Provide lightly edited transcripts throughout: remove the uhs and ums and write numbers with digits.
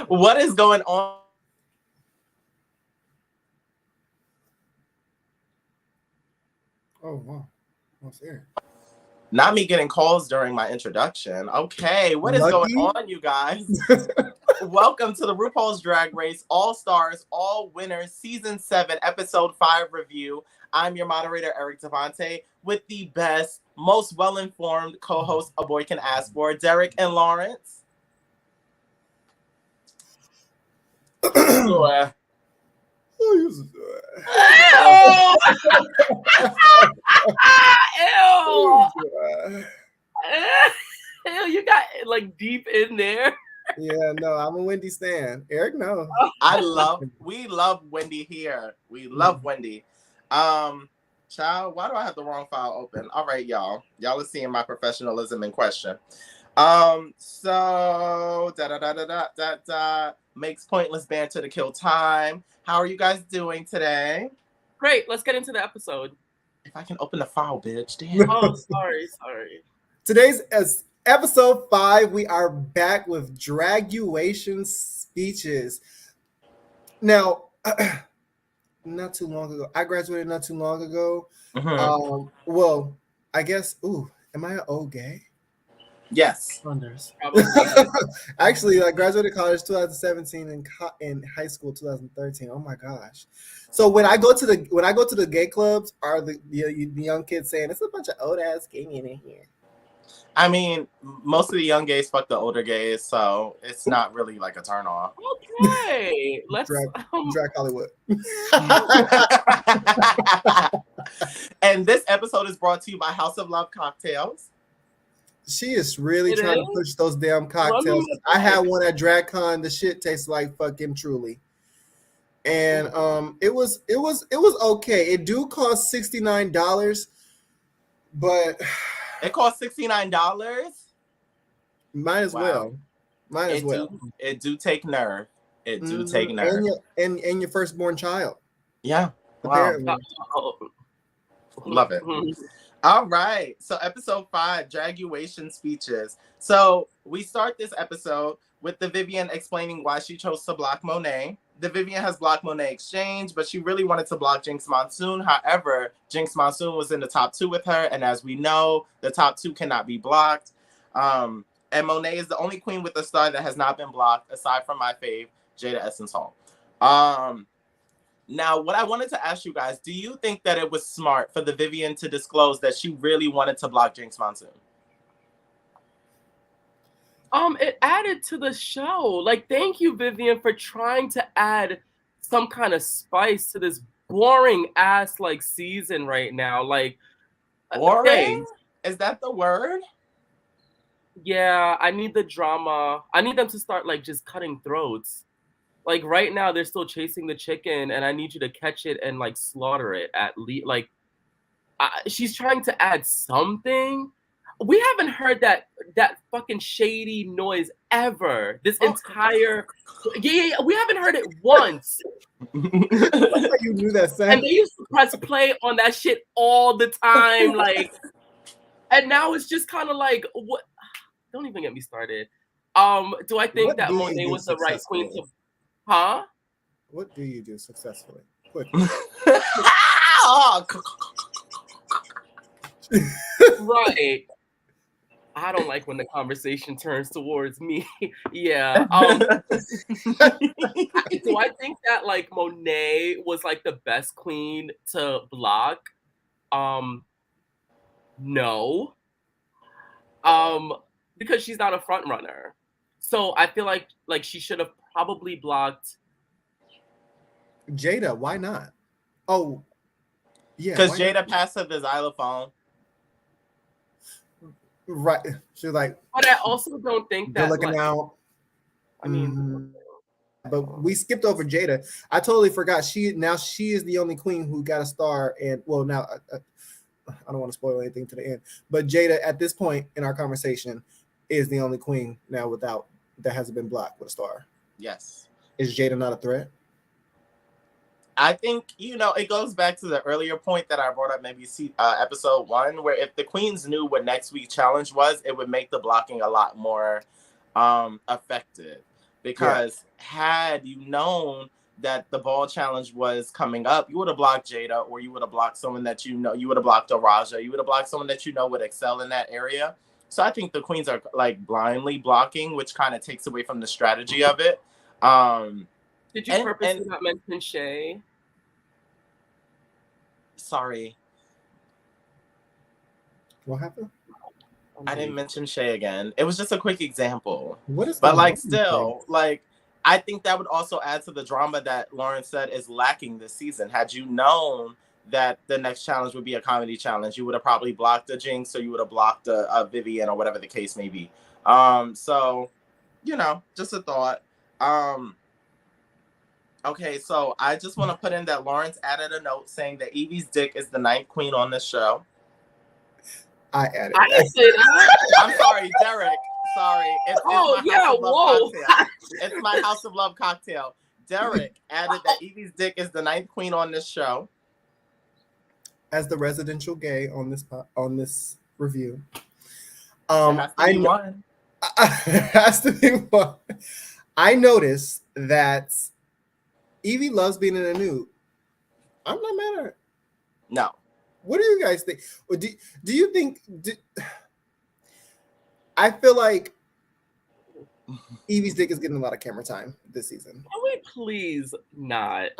What is going on? Oh, wow. What's there? Not me getting calls during my introduction. Okay, what is going on, you guys? Welcome to the Rupaul's Drag Race All Stars, All Winners Season 7, Episode 5 review. I'm your moderator, EricDevontae, with the best, most well-informed co-host a boy can ask for, Derek and Lawrence. Ew! Ew, you got like deep in there. Yeah, no, I'm a Wendy stan. Eric, no. We love Wendy here. We love Wendy. Child, why do I have the wrong file open? All right, y'all. Y'all are seeing my professionalism in question. So makes pointless banter to kill time. How are you guys doing today? Great, let's get into the episode. If I can open the file, bitch. Damn. Oh, sorry. Today's episode 5. We are back with graduation speeches. Now, not too long ago. I graduated not too long ago. Mm-hmm. Well, I guess. Ooh, am I an old gay? Yes. Actually, I graduated college 2017 and in high school 2013. Oh my gosh! So when I go to the gay clubs, are the young kids saying it's a bunch of old ass gay men in here? I mean, most of the young gays fuck the older gays, so it's not really like a turn off. Okay, let's drag Hollywood. And this episode is brought to you by House of Love Cocktails. She is really trying to push those damn cocktails. I had one at DragCon. The shit tastes like fucking Truly, and it was okay. It do cost $69, but it cost $69. Might as well. It do take nerve. It do take nerve. And your firstborn child. Yeah. Wow. Love it. All right. So episode 5, graduation speeches. So we start this episode with the Vivian explaining why she chose to block Monet. The Vivian has blocked Monet Exchange, but she really wanted to block Jinx Monsoon. However, Jinx Monsoon was in the top 2 with her. And as we know, the top 2 cannot be blocked. And Monet is the only queen with a star that has not been blocked, aside from my fave, Jada Essence Hall. Now, what I wanted to ask you guys, do you think that it was smart for the Vivian to disclose that she really wanted to block Jinx Monsoon? It added to the show. Like, thank you, Vivian, for trying to add some kind of spice to this boring ass like season right now. Like, boring? Is that the word? Yeah, I need the drama. I need them to start like just cutting throats. Like right now, they're still chasing the chicken, and I need you to catch it and like slaughter it at least. Like, she's trying to add something. We haven't heard that fucking shady noise ever. This entire yeah, we haven't heard it once. You knew that sound. And they used to press play on that shit all the time, like. And now it's just kind of like, what? Don't even get me started. Do I think that Monet was the right queen to? Huh? What do you do successfully? Quick. Right. I don't like when the conversation turns towards me. Yeah. Do I think that like Monet was like the best queen to block? No. Because she's not a front runner. So I feel like she should have probably blocked Jada. Why not? Oh, yeah. Because Jada passed her the xylophone. Right. She's like. But I also don't think that. Looking out. I mean. But we skipped over Jada. I totally forgot. She is the only queen who got a star. And well, now I don't want to spoil anything to the end. But Jada, at this point in our conversation, is the only queen now that hasn't been blocked with a star. Yes. Is Jada not a threat? I think, it goes back to the earlier point that I brought up, maybe episode 1, where if the queens knew what next week's challenge was, it would make the blocking a lot more effective. because had you known that the ball challenge was coming up, you would have blocked Jada, or you would have blocked someone that you know. You would have blocked Araja. You would have blocked someone that you know would excel in that area. So I think the queens are like blindly blocking, which kind of takes away from the strategy of it. Did you purposely not mention Shay? Sorry. What happened? I didn't mention Shay again. It was just a quick example. What is but like still, like I think that would also add to the drama that Lauren said is lacking this season. Had you known that the next challenge would be a comedy challenge, you would have probably blocked a Jinx, or you would have blocked a Vivian, or whatever the case may be. So, you know, just a thought. Okay, so I just want to put in that Lawrence added a note saying that Evie's dick is the 9th queen on this show. I added. I didn't say that. I'm sorry, Derek. Sorry. It's my House of Love cocktail. It's my House of Love cocktail. Derek added that Evie's dick is the 9th queen on this show. As the residential gay on this review, I know. has to be one. I noticed that Evie loves being in a nude. I'm not mad at her. No. What do you guys think? Or do you think? I feel like Evie's dick is getting a lot of camera time this season. Can we please not?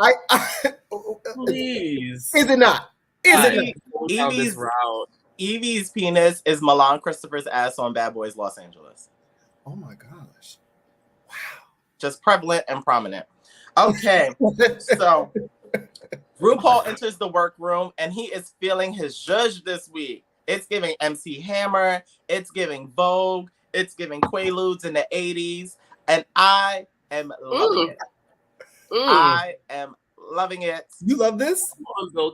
Please. Is it not? Is it not? Evie's penis is Milan Christopher's ass on Bad Boys Los Angeles. Oh my gosh. Wow. Just prevalent and prominent. Okay. So RuPaul enters the workroom and he is feeling his zhuzh this week. It's giving MC Hammer. It's giving Vogue. It's giving Quaaludes in the 80s. And I am loving it. I am loving it. You love this?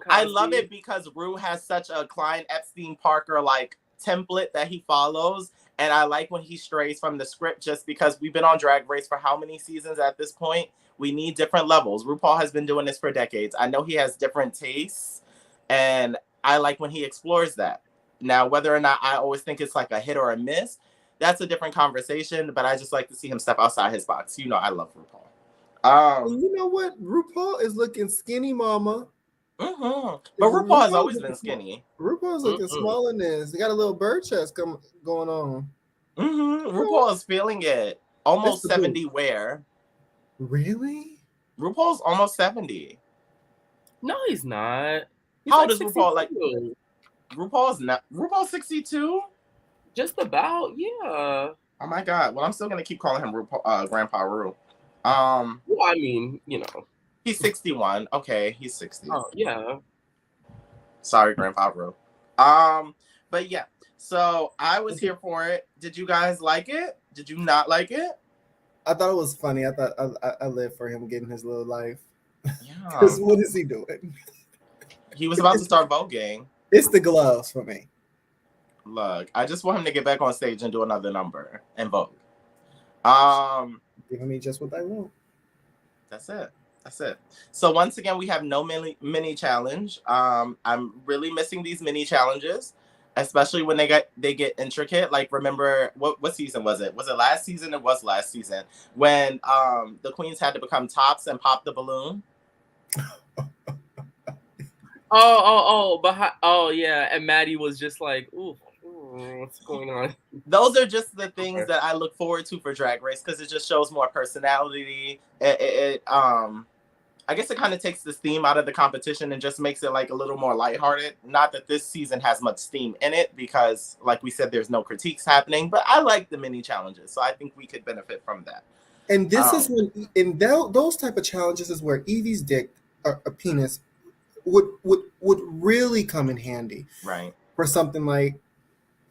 I love it because Ru has such a Klein Epstein Parker like template that he follows. And I like when he strays from the script, just because we've been on Drag Race for how many seasons at this point? We need different levels. RuPaul has been doing this for decades. I know he has different tastes, and I like when he explores that. Now, whether or not I always think it's like a hit or a miss, that's a different conversation, but I just like to see him step outside his box. You know, I love RuPaul. You know what? RuPaul is looking skinny, mama. But RuPaul has always been skinny. RuPaul's looking small in this. They got a little bird chest going on. RuPaul is feeling it. Almost 70 wear. Really? RuPaul's almost 70. No, he's not. He's How like old is RuPaul? Like RuPaul's not. RuPaul's 62. Just about, yeah. Oh my god. Well, I'm still gonna keep calling him RuPaul, Grandpa Ru. Well, I mean, you know, he's 61. Okay, he's 60. Oh yeah. Sorry, Grandpa Ru. But yeah. So I was here for it. Did you guys like it? Did you not like it? I thought it was funny. I thought I lived for him getting his little life. Yeah. Because what is he doing? He was about to start voguing. It's the gloves for me. Look, I just want him to get back on stage and do another number and vogue. Giving me just what I want. That's it. That's it. So once again, we have no mini challenge. I'm really missing these mini challenges, especially when they get intricate. Like, remember what season was it? Was it last season? It was last season when the queens had to become tops and pop the balloon. Oh yeah, and Maddie was just like, ooh, what's going on? Those are just the things that I look forward to for Drag Race, because it just shows more personality. I guess it kind of takes the steam out of the competition and just makes it like a little more lighthearted. Not that this season has much steam in it, because like we said, there's no critiques happening, but I like the mini challenges. So I think we could benefit from that. And this is when, in those type of challenges is where Evie's dick, or a penis, would really come in handy. Right. For something like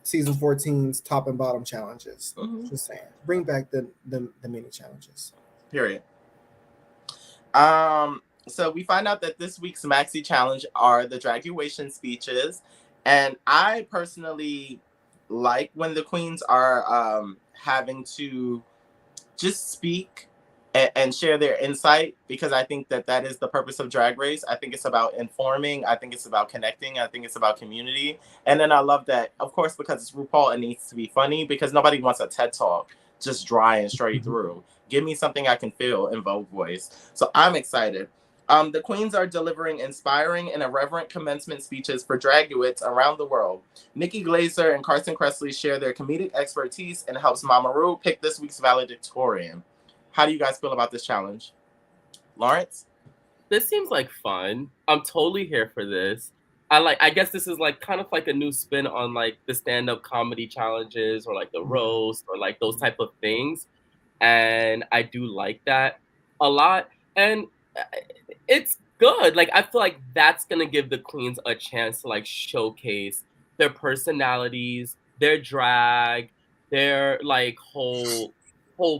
season 14's top and bottom challenges. Just saying. Bring back the mini challenges. Period. So we find out that this week's maxi challenge are the Draguation speeches, and I personally like when the queens are having to just speak and share their insight, because I think that is the purpose of Drag Race. I think it's about informing. I think it's about connecting. I think it's about community. And then I love that, of course, because it's RuPaul, it needs to be funny, because nobody wants a TED Talk just dry and straight through. Give me something I can feel in Vogue voice. So I'm excited. The queens are delivering inspiring and irreverent commencement speeches for draguates around the world. Nikki Glazer and Carson Kressley share their comedic expertise and helps Mama Ru pick this week's valedictorian. How do you guys feel about this challenge? Lawrence? This seems like fun. I'm totally here for this. I guess this is like kind of like a new spin on like the stand-up comedy challenges or like the roast or like those type of things. And I do like that a lot. And it's good. Like I feel like that's gonna give the queens a chance to like showcase their personalities, their drag, their like whole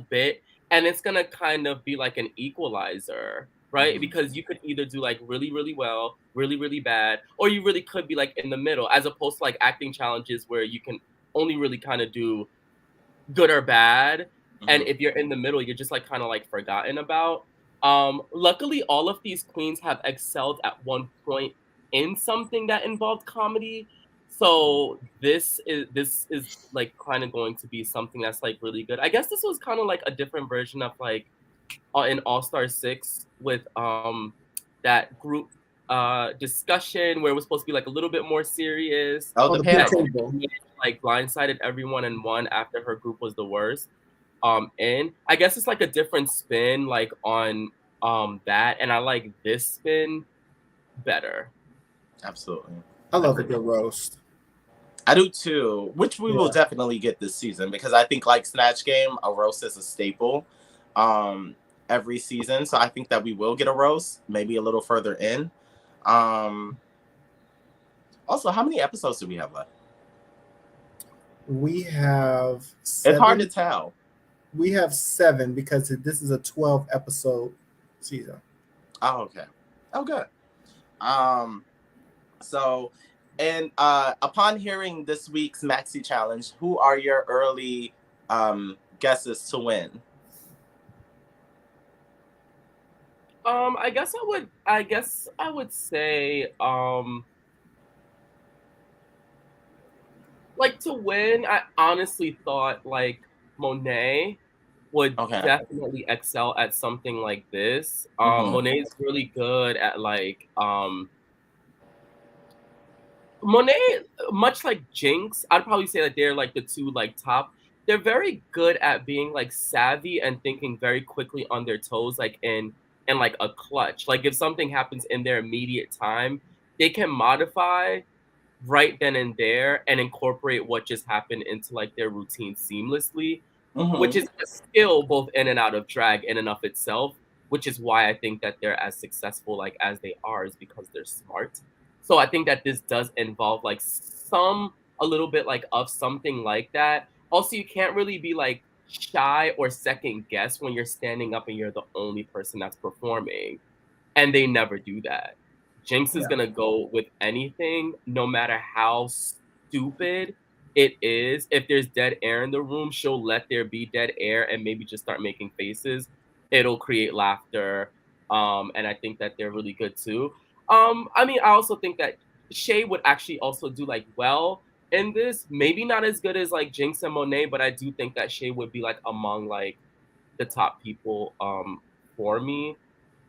bit, and it's gonna kind of be like an equalizer, right? Because you could either do like really really well, really really bad, or you really could be like in the middle, as opposed to like acting challenges where you can only really kind of do good or bad, and if you're in the middle, you're just like kind of like forgotten about. Luckily, all of these queens have excelled at one point in something that involved comedy. So this is like kind of going to be something that's like really good. I guess this was kind of like a different version of like in All Star 6 with that group discussion where it was supposed to be like a little bit more serious. Oh, the panel. Like blindsided everyone and won after her group was the worst. And I guess it's like a different spin like on that, and I like this spin better. Absolutely. I love a good roast. I do too, which we will definitely get this season, because I think like Snatch Game, a roast is a staple every season. So I think that we will get a roast, maybe a little further in. Also, how many episodes do we have left? We have 7. It's hard to tell. We have 7 because this is a 12 episode season. Oh, okay. Oh, good. So, and upon hearing this week's Maxi Challenge, who are your early guesses to win? I guess I would say like to win, I honestly thought like Monet would definitely excel at something like this. Monet is really good at like Monet, much like Jinx, I'd probably say that they're like the two like top. They're very good at being like savvy and thinking very quickly on their toes, like in like a clutch. Like if something happens in their immediate time, they can modify right then and there and incorporate what just happened into like their routine seamlessly, which is a skill both in and out of drag in and of itself, which is why I think that they're as successful like as they are, is because they're smart. So I think that this does involve like a little bit like of something like that. Also, you can't really be like shy or second guess when you're standing up and you're the only person that's performing, and they never do that. Jinx is gonna go with anything, no matter how stupid it is. If there's dead air in the room, she'll let there be dead air and maybe just start making faces. It'll create laughter. And I think that they're really good too. I mean, I also think that Shay would actually also do like well in this. Maybe not as good as like Jinx and Monet, but I do think that Shay would be like among like the top people for me.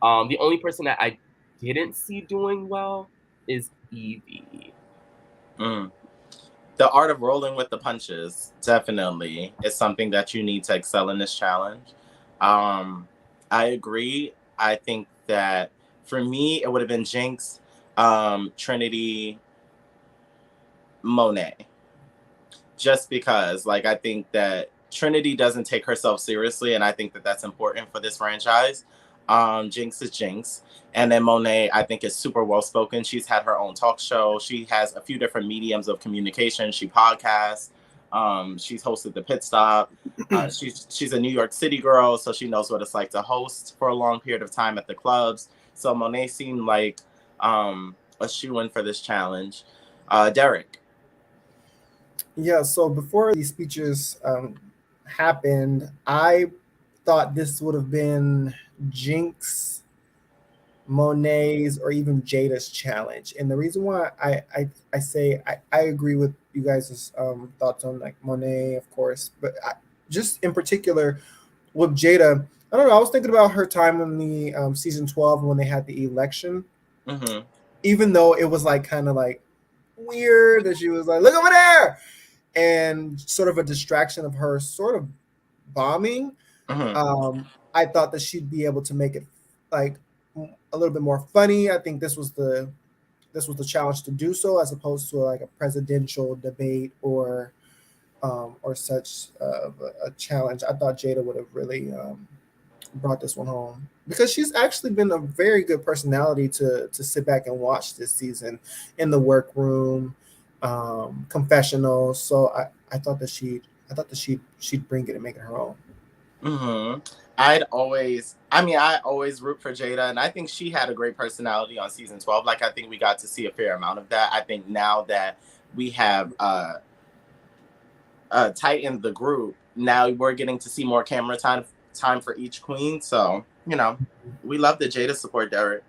The only person that I didn't see doing well is Evie. The art of rolling with the punches definitely is something that you need to excel in this challenge. I agree. I think that for me, it would have been Jinx, Trinity, Monet. Just because, like, I think that Trinity doesn't take herself seriously, and I think that that's important for this franchise. Jinx is Jinx. And then Monet, I think, is super well-spoken. She's had her own talk show. She has a few different mediums of communication. She podcasts. She's hosted The Pit Stop. She's a New York City girl, so she knows what it's like to host for a long period of time at the clubs. So Monet seemed like a shoo-in for this challenge. Derek. Yeah, so before these speeches happened, I thought this would have been Jinx, Monet's, or even Jada's challenge. And the reason why I say I agree with you guys' thoughts on like Monet, of course, but just in particular, with Jada, I don't know. I was thinking about her time in the season 12 when they had the election. Mm-hmm. Even though it was like kind of like weird that she was like, "Look over there," and sort of a distraction of her sort of bombing. Mm-hmm. I thought that she'd be able to make it like a little bit more funny. I think this was the challenge to do so, as opposed to like a presidential debate or such a challenge. I thought Jada would have really brought this one home, because she's actually been a very good personality to sit back and watch this season in the workroom, confessionals. So I thought that she'd bring it and make it her own. Mm-hmm. I always root for Jada, and I think she had a great personality on season 12. Like, I think we got to see a fair amount of that. I think now that we have tightened the group, now we're getting to see more camera time for each queen. So, you know, we love the Jada support, Derek.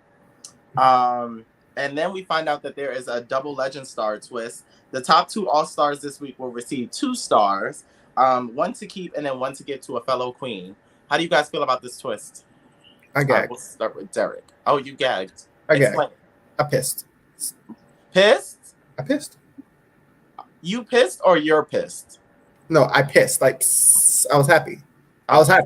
And then we find out that there is a double legend star twist. The top 2 all-stars this week will receive 2 stars, one to keep and then one to give to a fellow queen. How do you guys feel about this twist? I gagged. We'll start with Derek. Oh, you gagged. I gagged. I pissed. Pissed? I pissed. You pissed or you're pissed? No, I pissed. Like, I was happy. I was happy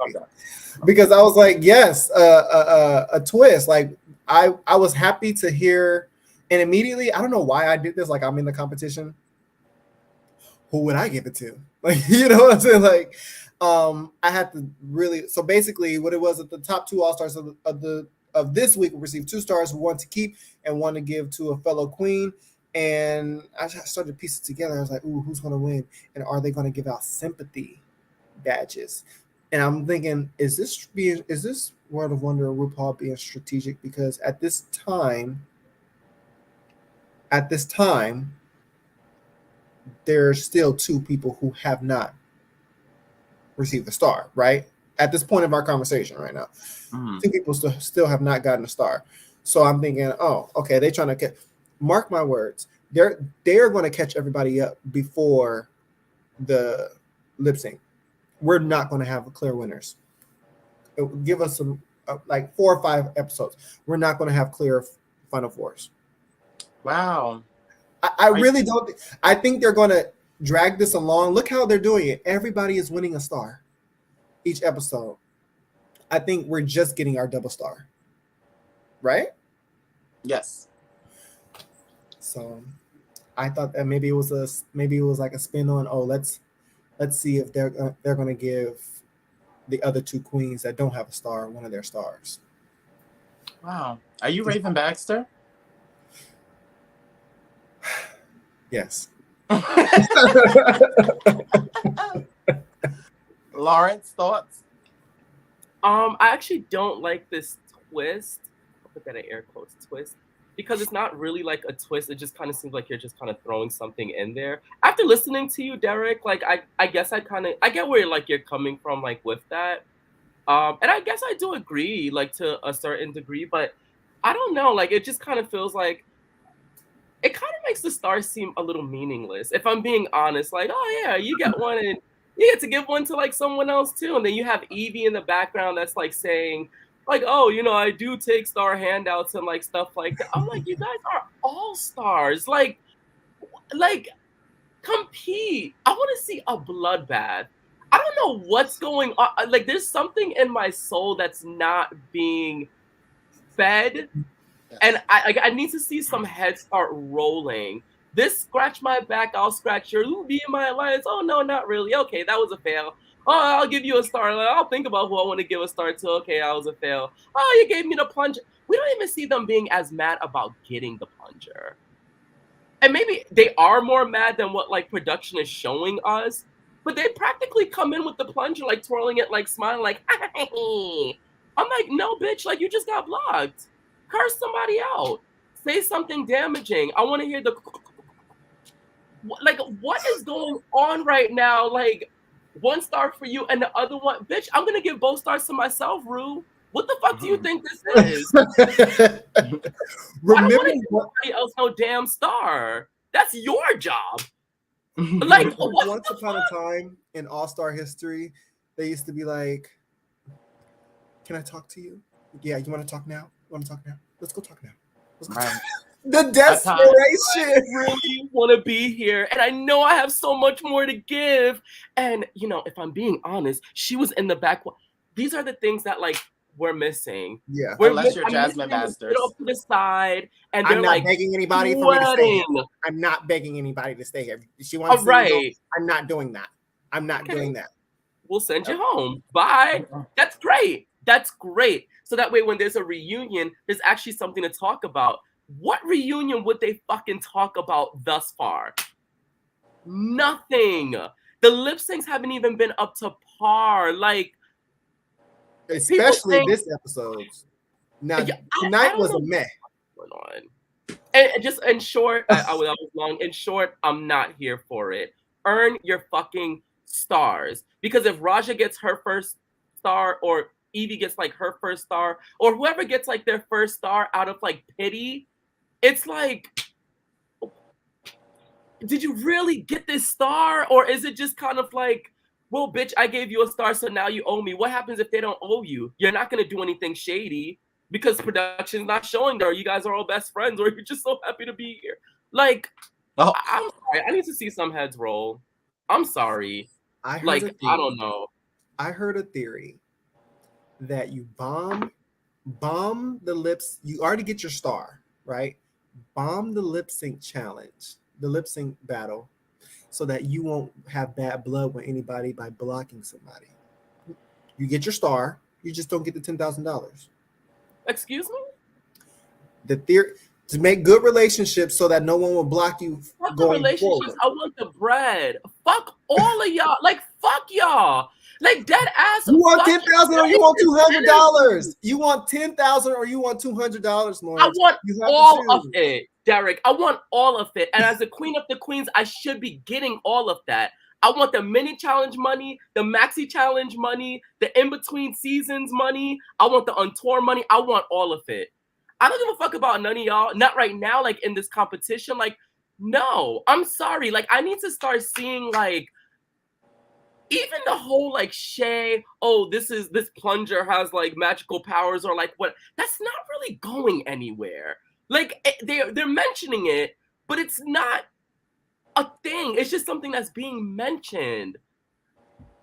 because I was like, yes, a twist. Like, I was happy to hear, and immediately, I don't know why I did this. Like, I'm in the competition. Who would I give it to? Like, you know what I'm saying? Like, I had to really. So basically, what it was, at the top 2 all-stars of this week will receive 2 stars, one to keep and one to give to a fellow queen. And I started to piece it together. I was like, ooh, who's going to win? And are they going to give out sympathy badges? And I'm thinking, is this World of Wonder RuPaul being strategic? Because at this time, there's still 2 people who have not received a star, right? At this point of our conversation right now, 2 people still have not gotten a star. So I'm thinking, oh, okay, they're trying to mark my words. They're going to catch everybody up before the lip sync. We're not going to have clear winners. Give us some like 4 or 5 episodes. We're not going to have clear Final Fours. Wow. I really don't. I think they're going to drag this along. Look how they're doing it. Everybody is winning a star each episode. I think we're just getting our double star. Right? Yes. So I thought that maybe it was like a spin on, let's see if they're going to give the other 2 queens that don't have a star one of their stars. Wow. Are you Raven Baxter? Yes. Lawrence, thoughts? I actually don't like this twist. I'll put that in air quotes, twist, because it's not really like a twist. It just kind of seems like you're just kind of throwing something in there. After listening to you, Derek, like I guess I get where like you're coming from, like with that. And I guess I do agree, like to a certain degree, but I don't know, like it just kind of feels like it kind of makes the stars seem a little meaningless. If I'm being honest, like, oh yeah, you get one and you get to give one to like someone else too. And then you have Evie in the background that's like saying, like, oh, you know, I do take star handouts and like stuff like that. I'm like, you guys are all stars. Like compete. I want to see a bloodbath. I don't know what's going on. Like, there's something in my soul that's not being fed. And I need to see some heads start rolling. This scratch my back, I'll scratch yours. Ooh, be in my alliance. Oh, no, not really. Okay, that was a fail. Oh, I'll give you a star. I'll think about who I want to give a star to. Okay, that was a fail. Oh, you gave me the plunger. We don't even see them being as mad about getting the plunger. And maybe they are more mad than what like production is showing us. But they practically come in with the plunger, like twirling it, like smiling, like, hey. I'm like, no, bitch, like you just got blocked. Curse somebody out. Say something damaging. I want to hear the like, what is going on right now? Like, 1 star for you and the other one, bitch, I'm gonna give both stars to myself, Rue. What the fuck do you think this is? Remember, I don't want to give somebody else no damn star. That's your job. Like, once upon a time in All-Star history, they used to be like, Can I talk to you? Yeah, you want to talk now? Want to talk now? Let's go talk now. Let's go Right. talk. The I desperation. really want to be here, and I know I have so much more to give. And you know, if I'm being honest, she was in the back. These are the things that like we're missing. Yeah. Unless you're Jasmine Masters. Off to the side, and I'm they're not like begging anybody for me to stay here. sweating. I'm not begging anybody to stay here. She wants to Right. go. I'm not doing that. I'm not doing that. We'll send you home. Bye. That's great. That's great. So that way, when there's a reunion, there's actually something to talk about. What reunion would they fucking talk about thus far? Nothing. The lip syncs haven't even been up to par. Like, especially this episode. Now, Yeah, tonight was a meh. what's going on. And just in short, I was long. In short, I'm not here for it. Earn your fucking stars. Because if Raja gets her first star, or Evie gets like her first star, or whoever gets like their first star out of like pity, it's like, did you really get this star? Or is it just kind of like, well, bitch, I gave you a star, so now you owe me. What happens if they don't owe you? You're not going to do anything shady because production's not showing there. You guys are all best friends, or you're just so happy to be here. Like, I'm sorry. I need to see some heads roll. I'm sorry. I don't know. I heard a theory that you bomb the lips. You already get your star, right? Bomb the lip sync challenge, the lip sync battle, so that you won't have bad blood with anybody by blocking somebody. You get your star, you just don't get the $10,000. Excuse me? The theory to make good relationships so that no one will block you. Fuck the relationships. Forward. I want the bread. Fuck all of y'all. Like, fuck y'all. Like, dead ass. You want $10,000 or you want $200? You want $10,000 or you want $200, Lawrence? I want all of it, Derek. I want all of it. And as the queen of the queens, I should be getting all of that. I want the mini challenge money, the maxi challenge money, the in-between seasons money. I want the on tour money. I want all of it. I don't give a fuck about none of y'all. Not right now, like in this competition. Like, no, I'm sorry. Like, I need to start seeing like, even the whole like Shay, oh, this plunger has like magical powers, or like what? That's not really going anywhere. Like, they're mentioning it, but it's not a thing. It's just something that's being mentioned.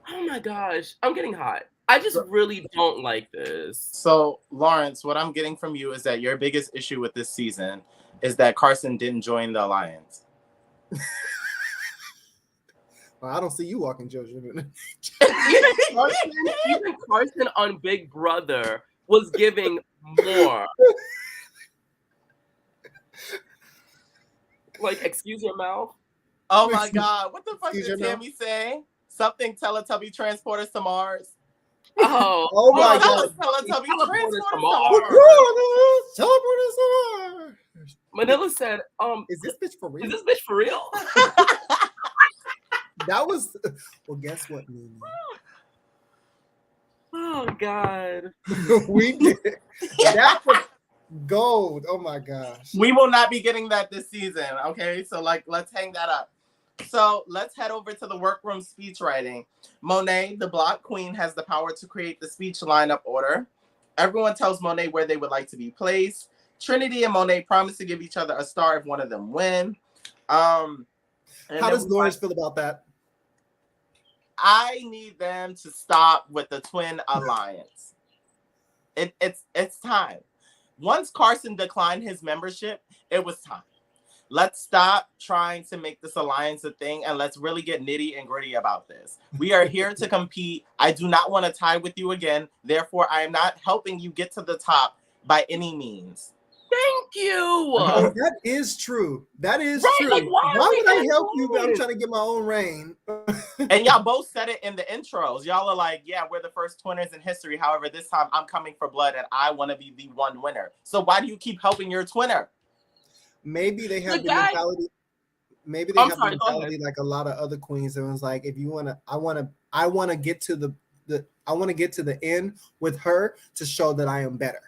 Oh my gosh, I'm getting hot. I just really don't like this. So, Lawrence, what I'm getting from you is that your biggest issue with this season is that Carson didn't join the alliance. Well, I don't see you walking, Jojo. Even Carson on Big Brother was giving more. Like, excuse your mouth? Oh my God. What the fuck did Tammy say? Something Teletubby transporters to Mars. Oh my God. Teletubby transporters to Mars. Manila said, is this bitch for real? Is this bitch for real? That was, well, guess what, Mimi? Oh God. We did. That was gold. Oh my gosh. We will not be getting that this season. Okay. So like, let's hang that up. So let's head over to the workroom speech writing. Monet, the block queen, has the power to create the speech lineup order. Everyone tells Monet where they would like to be placed. Trinity and Monet promise to give each other a star if one of them win. How does Lawrence feel about that? I need them to stop with the twin alliance. It's time. Once Carson declined his membership, it was time. Let's stop trying to make this alliance a thing, and let's really get nitty and gritty about this. We are here to compete. I do not want to tie with you again. Therefore, I am not helping you get to the top by any means. Thank you. Oh, that is true. That is true. Like, why would I help you? I'm trying to get my own reign. And y'all both said it in the intros. Y'all are like, yeah, we're the first twinners in history. However, this time I'm coming for blood and I want to be the one winner. So why do you keep helping your twinner? Maybe they have the mentality. Maybe they have the mentality like a lot of other queens. It was like, if you want to, I want to get to the end with her to show that I am better.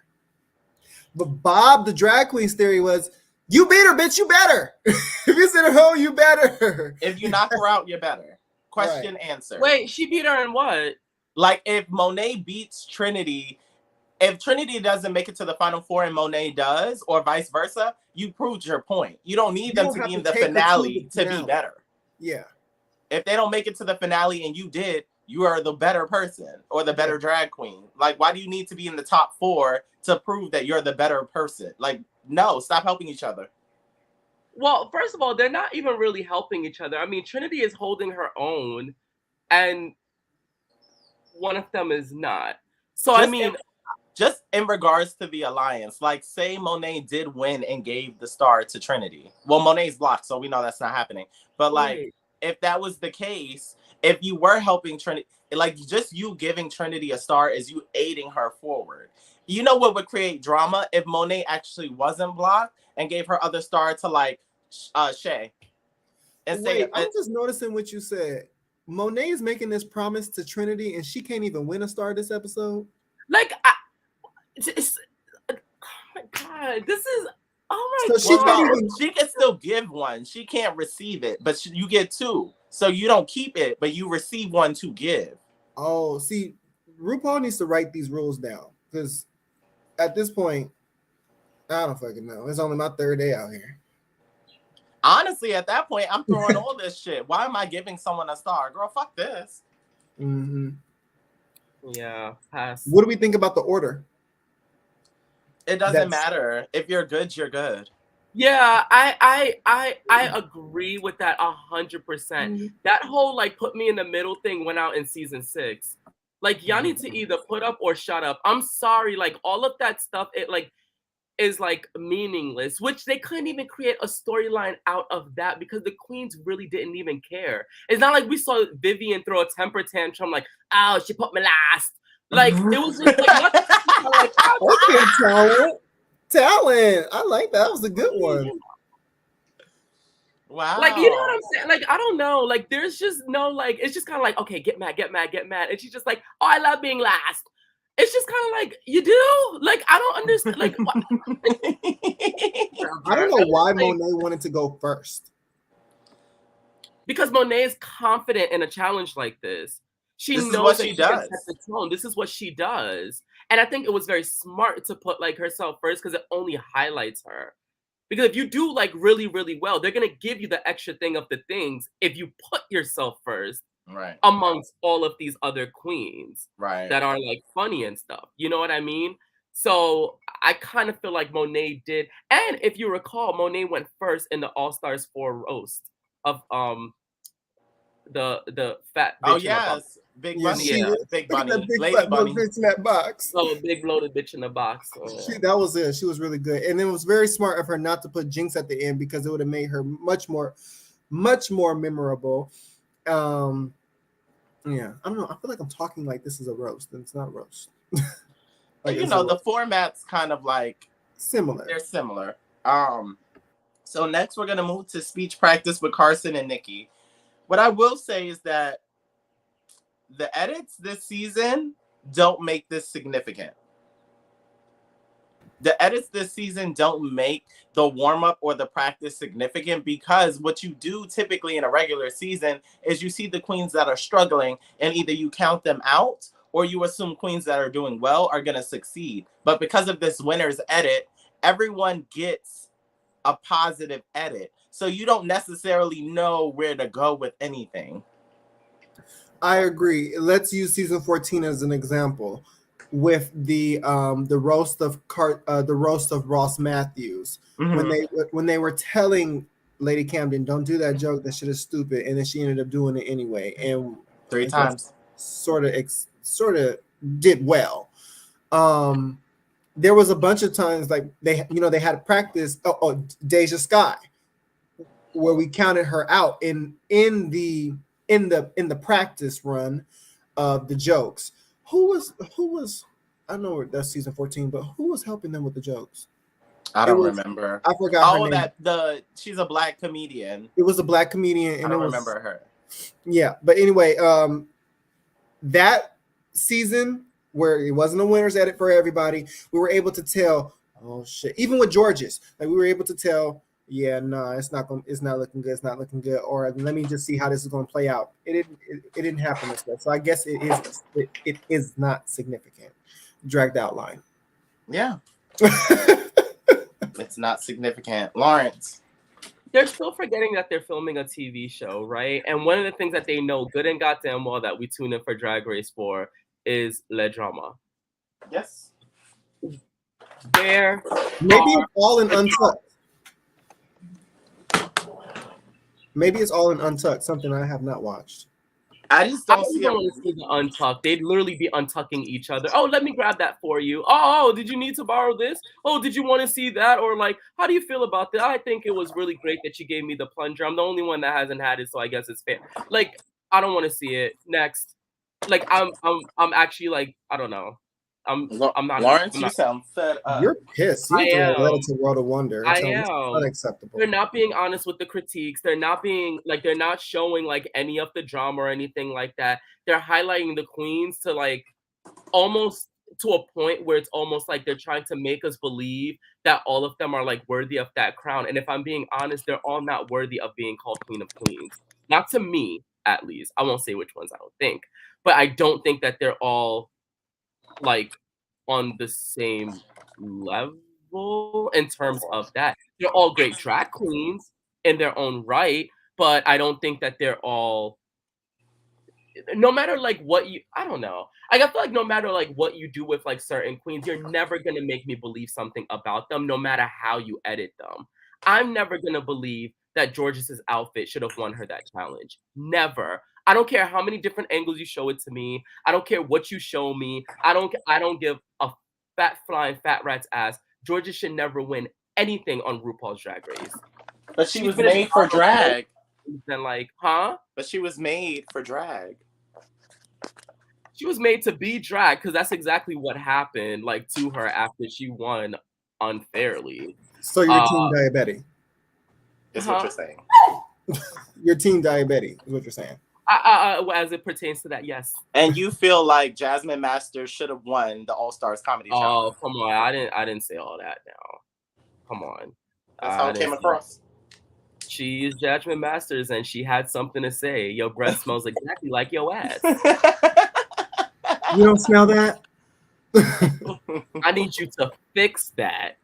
But Bob, the drag queen's theory was, you beat her, bitch, you better. If you send her home, you better. If you knock her out, you're better. Question, answer. Wait, she beat her in what? Like if Monet beats Trinity if Trinity doesn't make it to the final four and Monet does, or vice versa, you proved your point. You don't need them to be in the finale to be better. Yeah. If they don't make it to the finale and you did, you are the better person or the better drag queen. Like, why do you need to be in the top four to prove that you're the better person? Like, no, stop helping each other. Well, first of all, they're not even really helping each other. I mean, Trinity is holding her own, and one of them is not. So, just in regards to the alliance, like, say Monet did win and gave the star to Trinity. Well, Monet's blocked, so we know that's not happening. But, like, if that was the case, if you were helping Trinity, like, just you giving Trinity a star is you aiding her forward. You know what would create drama? If Monet actually wasn't blocked and gave her other star to, like, Shay. And wait, I'm just noticing what you said. Monet is making this promise to Trinity, and she can't even win a star this episode. Like, oh my god, this is she can still give one. She can't receive it, but you get two. So you don't keep it, but you receive one to give. Oh, see, RuPaul needs to write these rules down, because at this point, I don't fucking know. It's only my third day out here. Honestly, at that point, I'm throwing all this shit. Why am I giving someone a star? Girl, fuck this. Mm-hmm. Yeah, pass. What do we think about the order? It doesn't matter. If you're good, you're good. Yeah, I agree with that 100%. That whole like put me in the middle thing went out in season 6. Like, y'all need to either put up or shut up. I'm sorry, like all of that stuff, it like is like meaningless, which they couldn't even create a storyline out of that because the queens really didn't even care. It's not like we saw Vivian throw a temper tantrum like, oh, she put me last. Like, it was just like, okay, talent. I like that. That was a good one. Wow. Like, you know what I'm saying? Like, I don't know. Like, there's just no, like, it's just kind of like, okay, get mad. And she's just like, oh, I love being last. It's just kind of like, you do? Like, I don't understand. Like, I don't know why Monet wanted to go first. Because Monet is confident in a challenge like this. She knows what she does. The tone. This is what she does. And I think it was very smart to put like herself first because it only highlights her. Because if you do like really, really well, they're going to give you the extra thing of the things if you put yourself first. Right. Amongst all of these other queens. Right. That are like funny and stuff. You know what I mean? So I kind of feel like Monet did. And if you recall, Monet went first in the All-Stars 4 roast of the fat bitch. Oh yes. Big bunny. Yeah. Big bunny. Big Lady bunny. Bitch in that box. Oh, big bloated bitch in the box. Oh, yeah. That was it. She was really good. And it was very smart of her not to put Jinx at the end because it would have made her much more memorable. Yeah, I don't know. I feel like I'm talking like this is a roast, and it's not a roast. Like, you know, the format's kind of like similar. They're similar. So next we're gonna move to speech practice with Carson and Nikki. What I will say is that the edits this season don't make this significant. The edits this season don't make the warm-up or the practice significant because what you do typically in a regular season is you see the queens that are struggling and either you count them out or you assume queens that are doing well are going to succeed. But because of this winner's edit, everyone gets a positive edit. So you don't necessarily know where to go with anything. I agree. Let's use season 14 as an example. With the roast of Ross Matthews, when they were telling Lady Camden, don't do that joke, that shit is stupid, and then she ended up doing it anyway, and 3 times sort of did well. There was a bunch of times like they had practice. Deja Sky, where we counted her out in the practice run of the jokes. Who was I know that's season 14, but who was helping them with the jokes? I don't remember. I forgot her name. She's a black comedian. It was a black comedian, and I don't remember her. Yeah, but anyway, that season where it wasn't a winner's edit for everybody, we were able to tell, oh shit, even with George's, like we were able to tell, yeah, no, it's not looking good, or let me just see how this is going to play out. It didn't happen this way, so I guess it is not significant. dragged out line. Yeah. It's not significant. Lawrence. They're still forgetting that they're filming a TV show, right? And one of the things that they know good and goddamn well that we tune in for Drag Race for is le drama. Yes. There. Maybe it's all in Untucked. Maybe it's all in Untucked, something I have not watched. I just don't see want to see the untucked. They'd literally be untucking each other. Oh, let me grab that for you. Oh, did you need to borrow this? Oh, did you want to see that? Or like, how do you feel about that? I think it was really great that you gave me the plunger. I'm the only one that hasn't had it, so I guess it's fair. Like, I don't want to see it. Next. Like, I'm actually like, I don't know. I'm not. Lawrence, I'm not, you sound fed up. You're pissed. You threw a letter to World of Wonder. I It's am. unacceptable. They're not being honest with the critiques. They're not showing like any of the drama or anything like that. They're highlighting the queens to like almost to a point where it's almost like they're trying to make us believe that all of them are like worthy of that crown. And if I'm being honest, they're all not worthy of being called Queen of Queens. Not to me, at least. I won't say which ones I don't think. But I don't think that they're all like on the same level in terms of that. They're all great drag queens in their own right, but I don't think that they're all, no matter like what you, I don't know. I feel like no matter like what you do with like certain queens, you're never gonna make me believe something about them, no matter how you edit them. I'm never gonna believe that George's outfit should have won her that challenge. Never. I don't care how many different angles you show it to me. I don't care what you show me. I don't give a fat flying fat rat's ass. Georgia should never win anything on RuPaul's Drag Race. But she was made for drag. Then like, huh? But she was made for drag. She was made to be drag because that's exactly what happened like to her after she won unfairly. So you're team diabetic. Is what you're saying. You're team diabetic is what you're saying. As it pertains to that, yes. And you feel like Jasmine Masters should have won the All Stars Comedy Challenge. Oh, come on! I didn't say all that. Now, come on. That's how it came across. She is Jasmine Masters, and she had something to say. Your breath smells exactly like your ass. You don't smell that? I need you to fix that.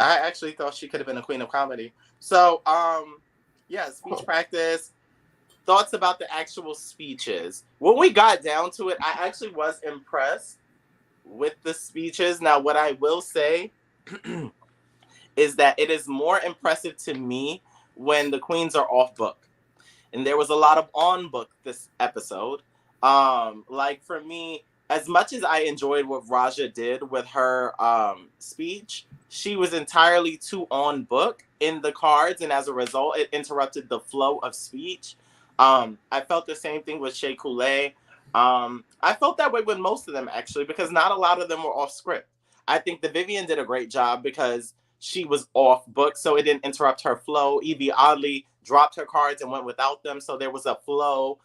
I actually thought she could have been a queen of comedy. So, yeah, speech practice. Thoughts about the actual speeches. When we got down to it, I actually was impressed with the speeches. Now, what I will say is that it is more impressive to me when the queens are off book. And there was a lot of on book this episode. Like for me, as much as I enjoyed what Raja did with her speech, she was entirely too on book in the cards. And as a result, it interrupted the flow of speech. I felt the same thing with Shea Coulee. I felt that way with most of them, actually, because not a lot of them were off script. I think the Vivian did a great job because she was off book, so it didn't interrupt her flow. Evie oddly dropped her cards and went without them, so there was a flow.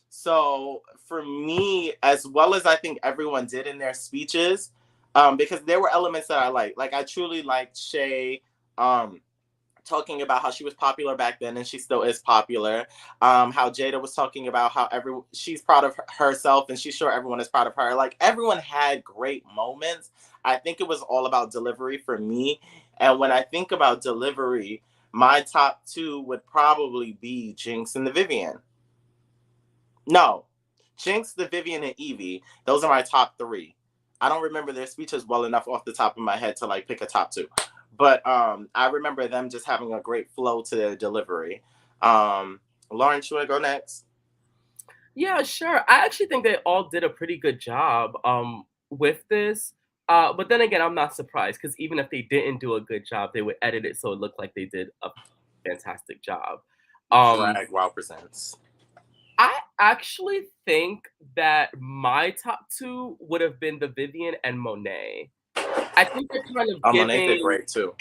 So for me, as well as I think everyone did in their speeches, because there were elements that I liked. Like I truly liked Shea talking about how she was popular back then and she still is popular. How Jada was talking about how she's proud of herself and she's sure everyone is proud of her. Like everyone had great moments. I think it was all about delivery for me. And when I think about delivery, my top two would probably be Jinx and the Vivian. No, Jinx, the Vivian, and Evie. Those are my top three. I don't remember their speeches well enough off the top of my head to like pick a top two. But I remember them just having a great flow to their delivery. Lauren, you want to go next? Yeah, sure. I actually think they all did a pretty good job with this. But then again, I'm not surprised because even if they didn't do a good job, they would edit it so it looked like they did a fantastic job. Drag Wow Presents. I actually think that my top two would have been the Vivian and Monet. I think they're kind of giving. Monet did great too.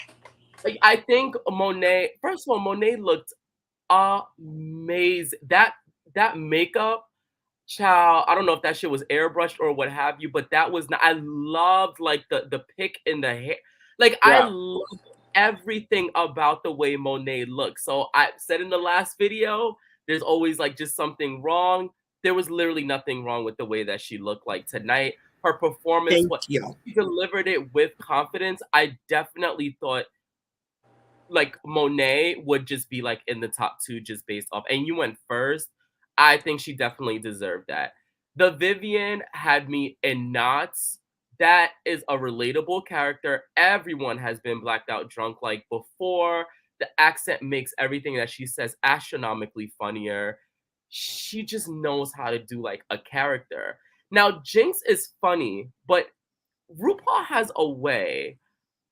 Like, I think Monet. First of all, Monet looked amazing. That makeup, child. I don't know if that shit was airbrushed or what have you, but that was not. I loved like the pick in the hair. Like yeah. I loved everything about the way Monet looked. So I said in the last video, there's always like just something wrong. there was literally nothing wrong with the way that she looked like tonight. Her performance, she delivered it with confidence. I definitely thought like Monet would just be like in the top 2 just based off. And you went first. I think she definitely deserved that. The Vivian had me in knots. That is a relatable character. Everyone has been blacked out drunk like before. The accent makes everything that she says astronomically funnier. She just knows how to do like a character. Now, Jinx is funny, but RuPaul has a way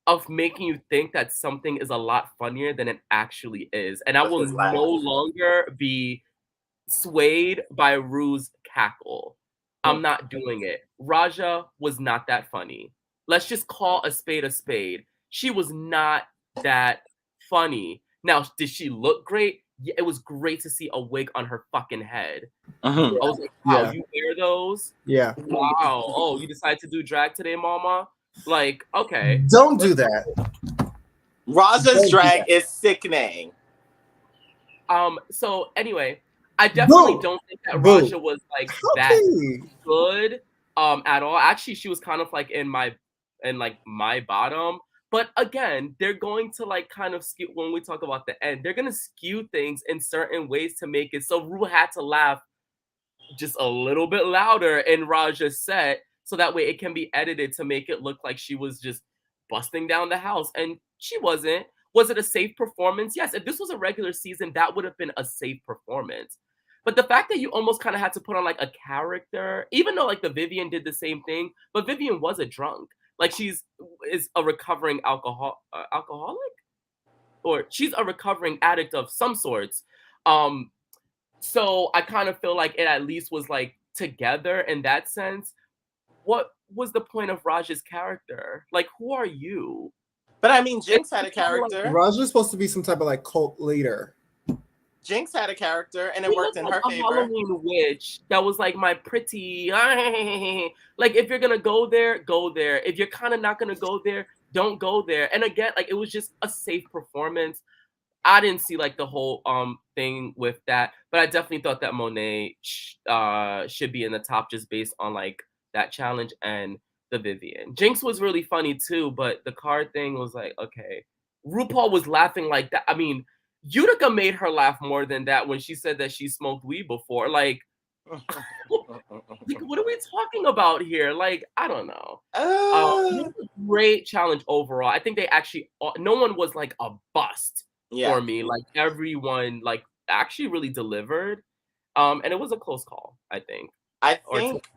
of making you think that something is a lot funnier than it actually is. And I will no longer be swayed by Rue's cackle. I'm not doing it. Raja was not that funny. Let's just call a spade a spade. She was not that funny. Now, did she look great? Yeah, it was great to see a wig on her fucking head. I was like, wow, you wear those? Yeah. Wow. Oh, you decided to do drag today, mama? Like, okay. Don't do that. Raja's drag is sickening. So anyway, I definitely don't think that Raja was like that good at all. Actually, she was kind of like in my bottom. But again, they're going to like kind of skew when we talk about the end. They're gonna skew things in certain ways to make it so Rue had to laugh just a little bit louder in Raja's set, so that way it can be edited to make it look like she was just busting down the house, and she wasn't. Was it a safe performance? Yes. If this was a regular season, that would have been a safe performance. But the fact that you almost kind of had to put on like a character, even though like the Vivian did the same thing, but Vivian was a drunk. Like is a recovering alcoholic, or she's a recovering addict of some sorts. So I kind of feel like it at least was like together in that sense. What was the point of Raj's character? Like, who are you? But I mean, Jinx had a character. Raja's supposed to be some type of like cult leader. Jinx had a character, and it worked in her favor. Halloween witch that was like my pretty. Like, if you're gonna go there, go there. If you're kind of not gonna go there, don't go there. And again, like it was just a safe performance. I didn't see like the whole thing with that, but I definitely thought that Monet should be in the top just based on like that challenge and the Vivian. Jinx was really funny too, but the card thing was like, okay. RuPaul was laughing like that. I mean, Utica made her laugh more than that when she said that she smoked weed before. Like, what are we talking about here? Like, I don't know. Great challenge overall. I think they actually, no one was like a bust for me. Like everyone like actually really delivered. And it was a close call, I think. I think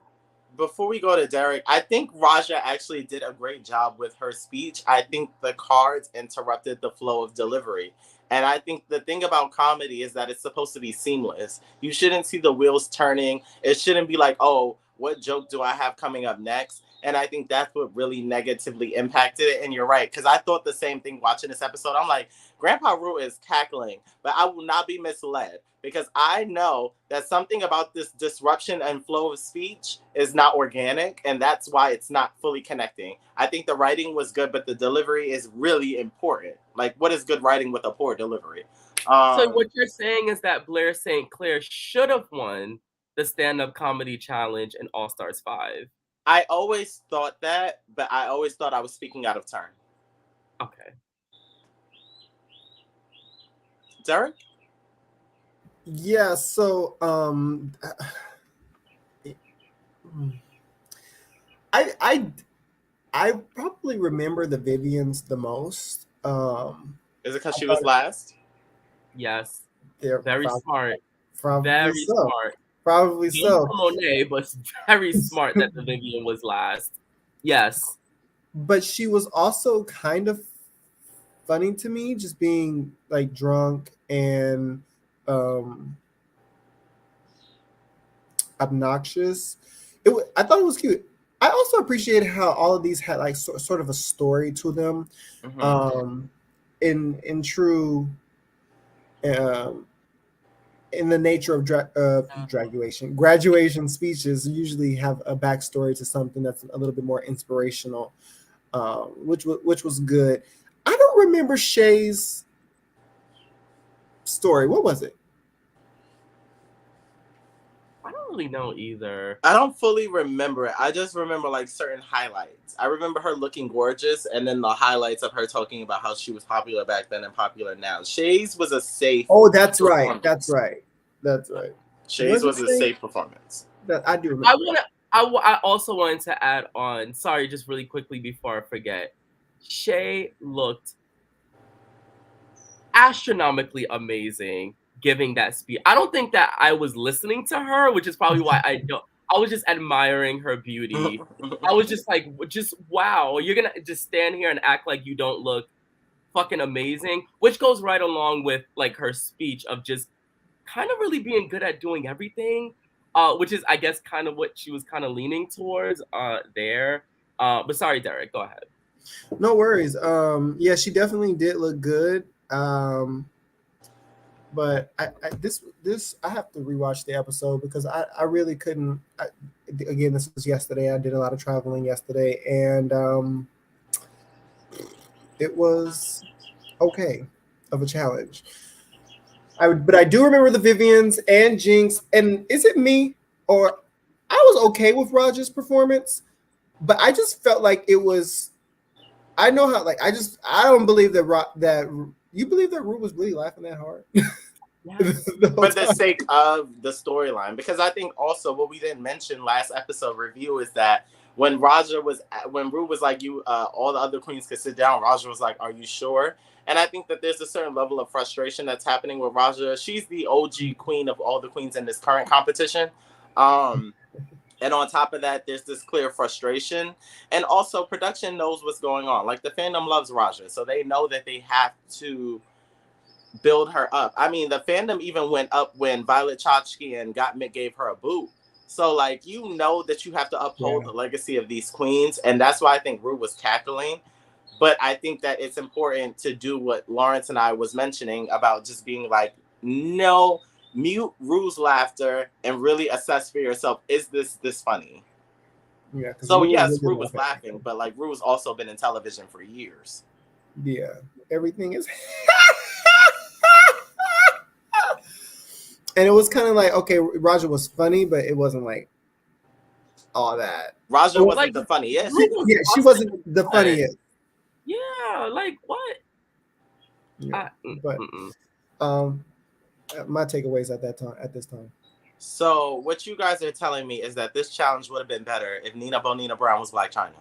before we go to Derek, I think Raja actually did a great job with her speech. I think the cards interrupted the flow of delivery. And I think the thing about comedy is that it's supposed to be seamless. You shouldn't see the wheels turning. It shouldn't be like, oh, what joke do I have coming up next? And I think that's what really negatively impacted it. And you're right, because I thought the same thing watching this episode. I'm like, Grandpa Rue is cackling, but I will not be misled, because I know that something about this disruption and flow of speech is not organic, and that's why it's not fully connecting. I think the writing was good, but the delivery is really important. Like, what is good writing with a poor delivery? So what you're saying is that Blair St. Clair should have won the stand-up comedy challenge in All Stars 5. I always thought that, but I always thought I was speaking out of turn. Okay. Derek? Yeah, so I probably remember the Vivians the most. Is it because she was last? Yes. They're very smart. Very smart. Probably so. Monet, but very smart that the Vivian was last. Yes. But she was also kind of funny to me, just being like drunk and obnoxious. I thought it was cute. I also appreciated how all of these had like sort of a story to them. Mm-hmm. In true in the nature of graduation speeches, usually have a backstory to something that's a little bit more inspirational, which was good. I don't remember Shay's story. What was it? I don't really know either. I don't fully remember it. I just remember like certain highlights. I remember her looking gorgeous, and then the highlights of her talking about how she was popular back then and popular now. Shay's was a safe. Oh, that's right. That's right. That's right. Shay's was a safe performance. That I do remember. I also wanted to add on. Sorry, just really quickly before I forget. Shay looked astronomically amazing giving that speech. I don't think that I was listening to her, which is probably why I was just admiring her beauty. I was just like, just wow, you're gonna just stand here and act like you don't look fucking amazing, which goes right along with like her speech of just kind of really being good at doing everything, which is I guess kind of what she was kind of leaning towards there. But sorry, Derek, go ahead. No worries. Yeah, she definitely did look good. But I have to rewatch the episode because I really couldn't. Again, this was yesterday. I did a lot of traveling yesterday, and it was okay of a challenge. But I do remember the Vivians and Jinx. And is it me or I was okay with Roger's performance, but I just felt like it was. I know how. Like I don't believe that you believe that Ru was really laughing that hard. Yes. For the sake of the storyline, because I think also what we didn't mention last episode review is that when Ru was like, you all the other queens could sit down, Roger was like, are you sure? And I think that there's a certain level of frustration that's happening with Raja. She's the OG queen of all the queens in this current competition. And on top of that, there's this clear frustration. And also production knows what's going on. Like the fandom loves Raja. So they know that they have to build her up. I mean, the fandom even went up when Violet Chachki and Gottmik gave her a boot. So like, you know that you have to uphold the legacy of these queens. And that's why I think Ru was cackling. But I think that it's important to do what Lawrence and I was mentioning about just being like, no, mute Ru's laughter and really assess for yourself, is this funny? Yeah. So yes, Ru was laughing, but like Ru's also been in television for years. Yeah. Everything is and it was kind of like, okay, Raja was funny, but it wasn't like all that. Raja wasn't like, the funniest. Yeah, she wasn't the funniest. Yeah, like what? Yeah, but my takeaways at this time. So what you guys are telling me is that this challenge would have been better if Nina Bonina Brown was Black China.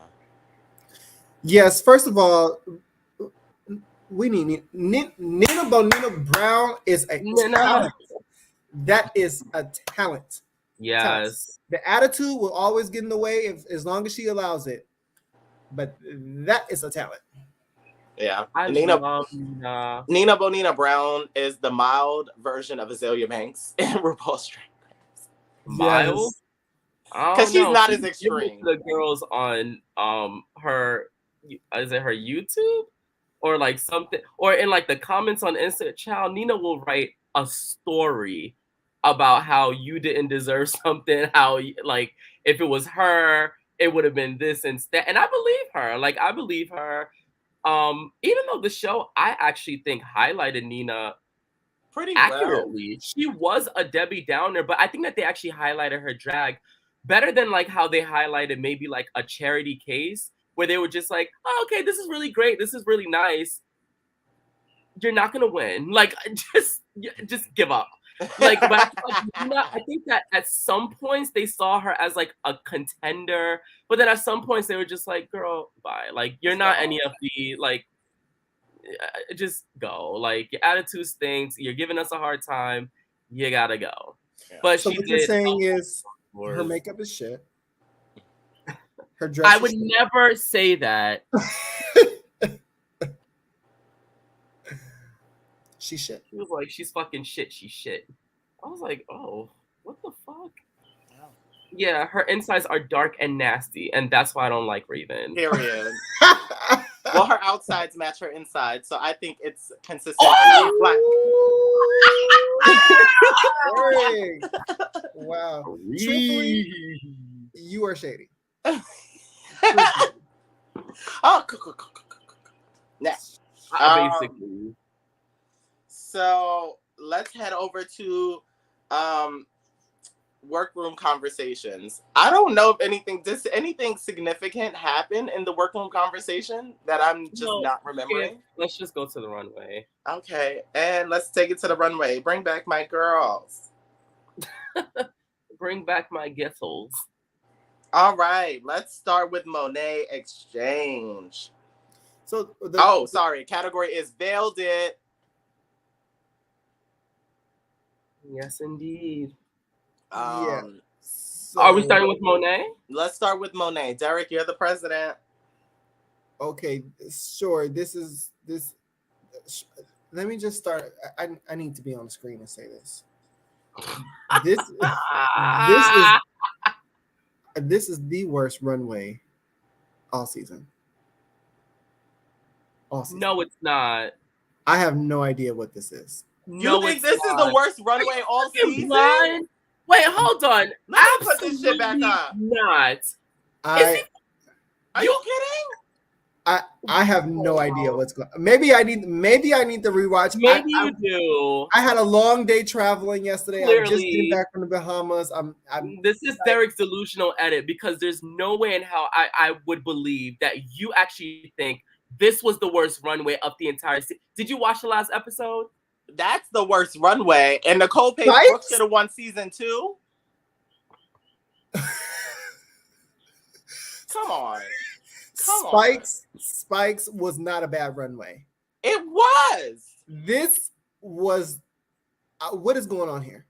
Yes, first of all, we need Nina Bonina Brown is a talent. That is a talent. Yes. Talent. The attitude will always get in the way as long as she allows it. But that is a talent. Yeah. Nina Bonina Brown is the mild version of Azalea Banks in RuPaul's Drag Race. Mild? Because she's not as extreme. The girls on her, is it her YouTube? Or like something, or in like the comments on Insta, child, Nina will write a story about how you didn't deserve something, how like if it was her, it would have been this instead. And I believe her. Like I believe her. Even though the show I actually think highlighted Nina pretty accurately. Well. She was a Debbie Downer, but I think that they actually highlighted her drag better than like how they highlighted maybe like a Charity Case, where they were just like, oh, okay, this is really great. This is really nice. You're not going to win. Like, just give up. Like, but I think that at some points they saw her as like a contender, but then at some points they were just like, girl, bye. Like, you're not any of the, like, just go. Like, your attitude stinks. You're giving us a hard time. You got to go. Yeah. But so what you're saying is her makeup is shit. Her dress I would never say that. She's shit. She was like, she's fucking shit. She's shit. I was like, oh, what the fuck? Yeah, her insides are dark and nasty, and that's why I don't like Raven. Period. Well, her outsides match her insides, so I think it's consistent. Oh! Wow. Truthfully, you are shady. Oh, next. Basically. So let's head over to workroom conversations. I don't know if anything significant happened in the workroom conversation that I'm just not remembering. Let's just go to the runway. Okay, and let's take it to the runway. Bring back my girls. Bring back my giftles. All right, let's start with Monet Exchange. So sorry. Category is Veiled It. Yes, indeed. So, are we starting with Monet? Let's start with Monet. Derek, you're the president. Okay, sure. Let me just start. I need to be on the screen and say this. This is the worst runway all season. No, it's not. I have no idea what this is. You think this is the worst runway all season? Blind? Wait, hold on. Let me put this shit back up. Not. Are you kidding? I have no idea what's going on. Maybe I need to rewatch. Maybe you do. I had a long day traveling yesterday. Clearly, I'm just getting back from the Bahamas. This is Derek's delusional edit, because there's no way in hell I would believe that you actually think this was the worst runway of the entire season. Did you watch the last episode? That's the worst runway. And Nicole Pace Brooks should have won season 2. Come on. Spikes was not a bad runway. It was. This was. What is going on here?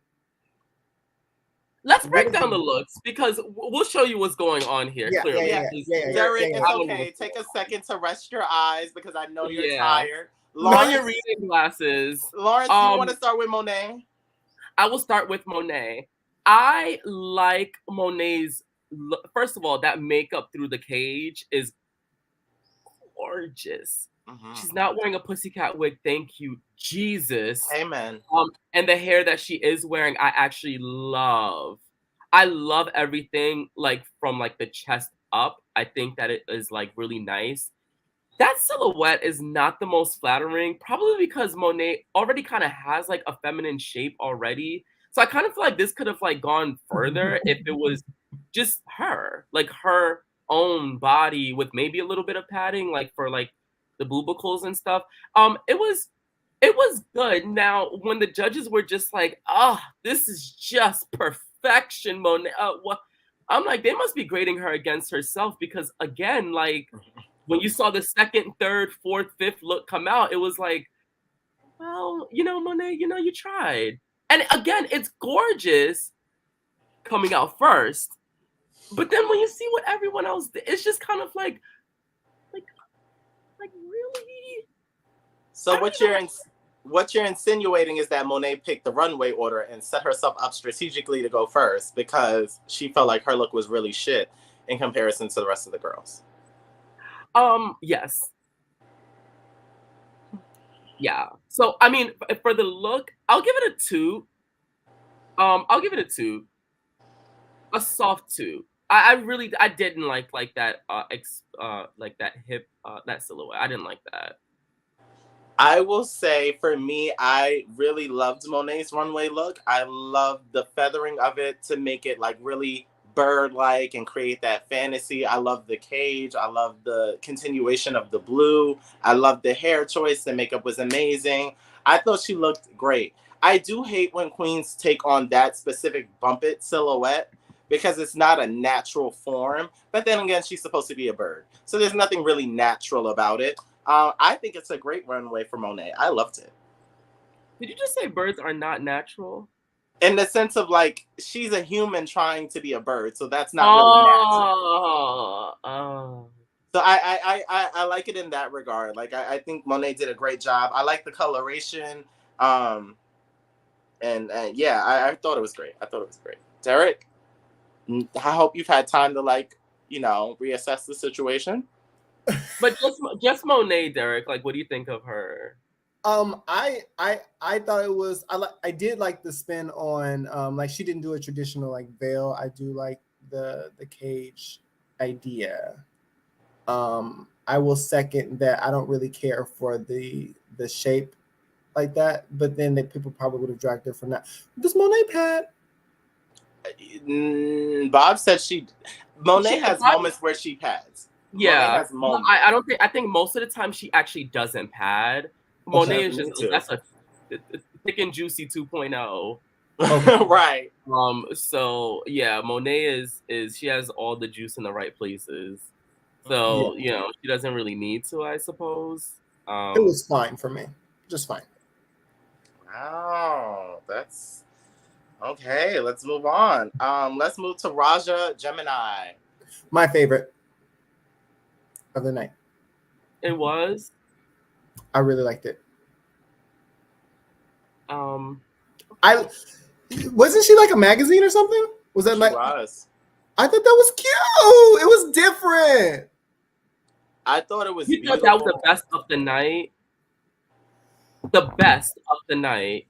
Let's break down the looks, because we'll show you what's going on here. Clearly, Derek, it's okay. Take a second to rest your eyes, because I know you're tired. Lauren, your reading glasses. Lawrence, do you want to start with Monet? I will start with Monet. I like Monet's. First of all, that makeup through the cage is gorgeous. Mm-hmm. She's not wearing a pussycat wig. Thank you, Jesus. Amen. And the hair that she is wearing, I actually love. I love everything, like from like the chest up. I think that it is like really nice. That silhouette is not the most flattering, probably because Monet already kind of has like a feminine shape already. So I kind of feel like this could have like gone further if it was just her, like her own body with maybe a little bit of padding, like for like the boobicles and stuff. It was good. Now, when the judges were just like, this is just perfection, Monet. What? I'm like, they must be grading her against herself, because again, like when you saw the second, third, fourth, fifth look come out, it was like, well, Monet, you tried. And again, it's gorgeous coming out first. But then when you see what everyone else did, it's just kind of like really? So what you're insinuating is that Monet picked the runway order and set herself up strategically to go first, because she felt like her look was really shit in comparison to the rest of the girls. Yes. Yeah. So, I mean, for the look, I'll give it a 2. I'll give it a 2. A soft 2. I didn't like that like that hip that silhouette. I didn't like that. I will say, for me, I really loved Monet's runway look. I loved the feathering of it to make it like really bird-like and create that fantasy. I love the cage. I love the continuation of the blue. I love the hair choice. The makeup was amazing. I thought she looked great. I do hate when queens take on that specific bump it silhouette, because it's not a natural form. But then again, she's supposed to be a bird, so there's nothing really natural about it. I think it's a great runway for Monet. I loved it. Did you just say birds are not natural? In the sense of like, she's a human trying to be a bird, so that's not really natural. So I like it in that regard. Like I think Monet did a great job. I like the coloration. And yeah, I thought it was great. Derek, I hope you've had time to reassess the situation. But just Monet, Derek. Like, what do you think of her? I thought it was. I did like the spin on like she didn't do a traditional like veil. I do like the cage idea. I will second that. I don't really care for the shape like that, but then people probably would have dragged her from that. Does Monet pad? Bob said Monet has moments where she pads. Yeah, Monet has moments. I don't think. I think most of the time she actually doesn't pad. Monet is just that's a thick and juicy 2.0. Right. So yeah, Monet is she has all the juice in the right places. So you know she doesn't really need to, I suppose. It was fine for me, just fine. Wow, that's okay. Let's move on. Let's move to Raja Gemini. My favorite of the night. It was. I really liked it. Wasn't she like a magazine or something? Was that like? Was. I thought that was cute. It was different. I thought it was. You thought that was the best of the night. The best of the night.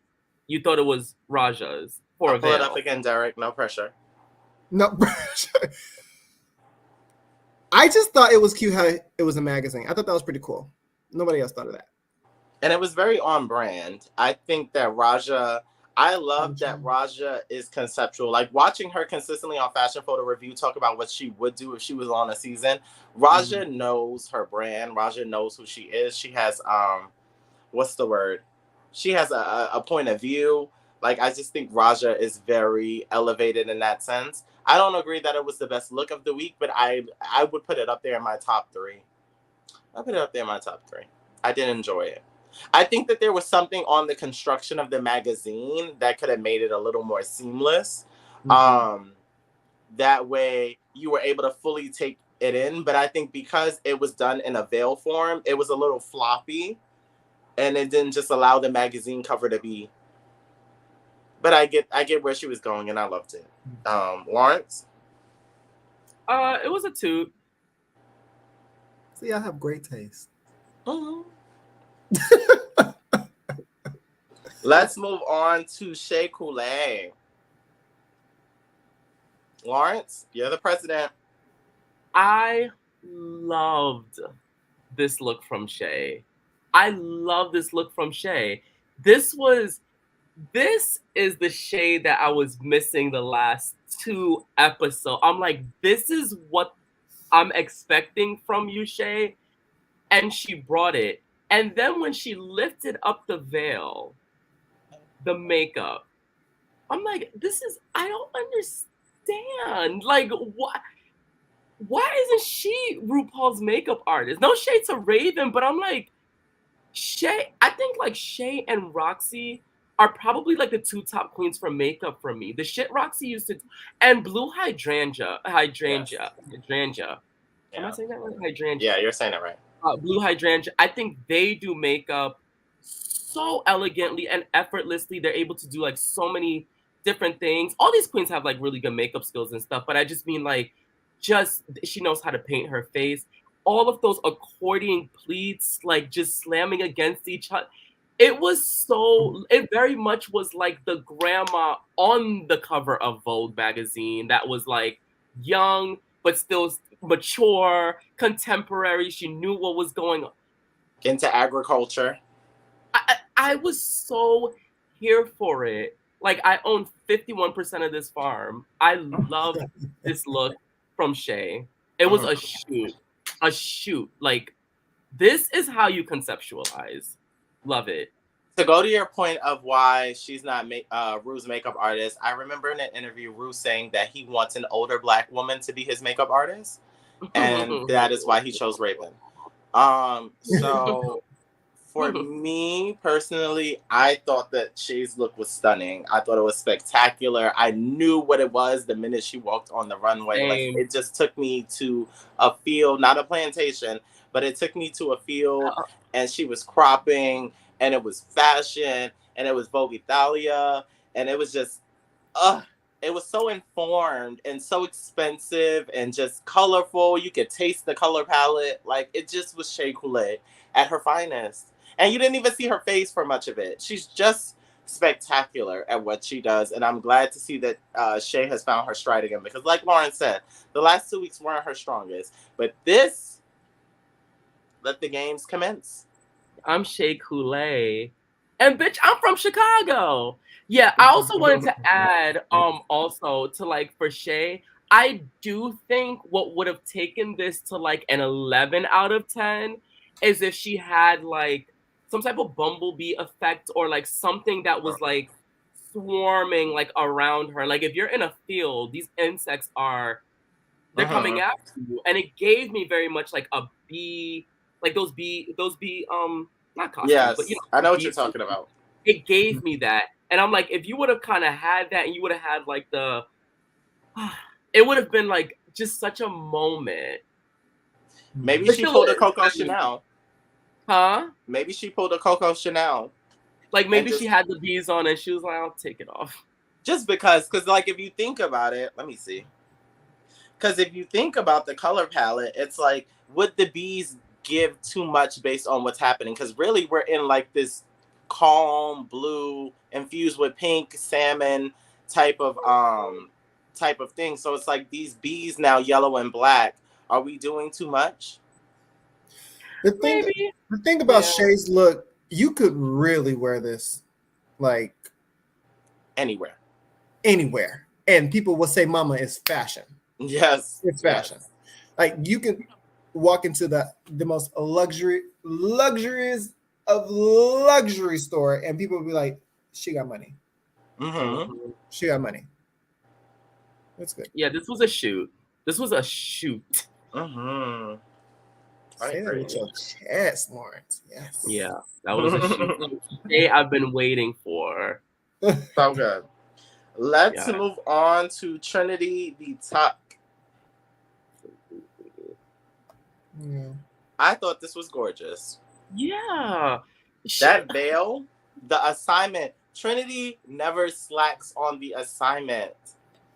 You thought it was Raja's for a veil. Pull it up again, Derek. No pressure. No pressure. I just thought it was cute how it was a magazine. I thought that was pretty cool. Nobody else thought of that. And it was very on brand. I think that Raja, I love that Raja is conceptual. Like watching her consistently on Fashion Photo Review talk about what she would do if she was on a season. Raja knows her brand. Raja knows who she is. She has, what's the word? She has a point of view. Like, I just think Raja is very elevated in that sense. I don't agree that it was the best look of the week, but I would put it up there in my top 3. I put it up there in my top 3. I did enjoy it. I think that there was something on the construction of the magazine that could have made it a little more seamless. That way you were able to fully take it in. But I think because it was done in a veil form, it was a little floppy. And it didn't just allow the magazine cover to be. But I get where she was going, and I loved it. Lawrence? It was a 2. See, I have great taste. Let's move on to Shea Coulee. Lawrence, you're the president. I loved this look from Shea. I love this look from Shea. This is the Shea that I was missing the last 2 episodes. I'm like, this is what I'm expecting from you, Shea. And she brought it. And then when she lifted up the veil, the makeup, I'm like, I don't understand. Like, why isn't she RuPaul's makeup artist? No shade to Raven, but I'm like, Shea, I think like Shea and Roxy are probably like the 2 top queens for makeup for me. The shit Roxy used to, and Blue Hydrangea. Yeah. Am I saying that right? Hydrangea. Yeah, you're saying it right. Blue Hydrangea. I think they do makeup so elegantly and effortlessly. They're able to do like so many different things. All these queens have like really good makeup skills and stuff, but I just mean like, she knows how to paint her face. All of those accordion pleats, like just slamming against each other. It very much was like the grandma on the cover of Vogue magazine that was like young, but still mature, contemporary. She knew what was going on. Into agriculture. I was so here for it. Like, I own 51% of this farm. I love this look from Shea. It was a shoot. Like, this is how you conceptualize. Love it. To go to your point of why she's not Rue's makeup artist, I remember in an interview Rue saying that he wants an older Black woman to be his makeup artist, and that is why he chose Raven. So for me personally, I thought that Shea's look was stunning. I thought it was spectacular. I knew what it was the minute she walked on the runway. Like, it just took me to a field, not a plantation, but it took me to a field, and she was cropping. And it was fashion, and it was Vogue Italia, and it was just, it was so informed and so expensive and just colorful. You could taste the color palette. Like, it just was Shea Coulee at her finest. And you didn't even see her face for much of it. She's just spectacular at what she does, and I'm glad to see that Shea has found her stride again, because like Lauren said, the last 2 weeks weren't her strongest. But this, let the games commence. I'm Shea Coulee, And bitch, I'm from Chicago. Yeah, I also wanted to add, also to like for Shay, I do think what would have taken this to like an 11 out of 10 is if she had like some type of bumblebee effect or like something that was like swarming like around her. Like if you're in a field, these insects they're coming after you, and it gave me very much like a bee, like those bee not costumes, Yes, but I know what you're talking about. It gave me that, and I'm like, if you would have kind of had that, and you would have had like it would have been like just such a moment. Maybe But she still, pulled a Coco Chanel. Huh? Maybe she pulled a Coco Chanel. Like maybe she had the bees on, and she was like, "I'll take it off." Just because like if you think about it, let me see. Because if you think about the color palette, it's like, would the bees give too much based on what's happening? Because really, we're in like this calm blue infused with pink salmon type of thing. So it's like these bees now yellow and black. Are we doing too much? The thing about Shay's look, you could really wear this like anywhere, and people will say, "Mama, it's fashion." Yes, it's fashion. Yes. Like you can walk into the most luxurious of luxury store, and people will be like, "She got money." Mm-hmm. She got money. That's good. Yeah, this was a shoot. Mm-hmm. Say that with your chest, Lawrence. Yes. Yeah, that was a shoot. Day I've been waiting for. So good. Let's move on to Trinity the Tuck. Yeah. I thought this was gorgeous. Yeah. That veil, the assignment. Trinity never slacks on the assignment.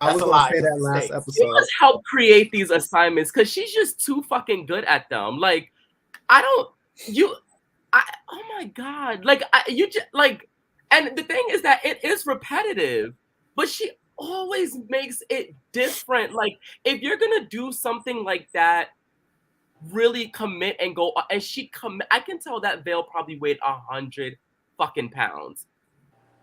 I was going to say that last episode. She must help create these assignments because she's just too fucking good at them. Like, oh my God. Like, and the thing is that it is repetitive, but she always makes it different. Like, if you're going to do something like that, really commit and go, and I can tell that veil probably weighed 100 fucking pounds.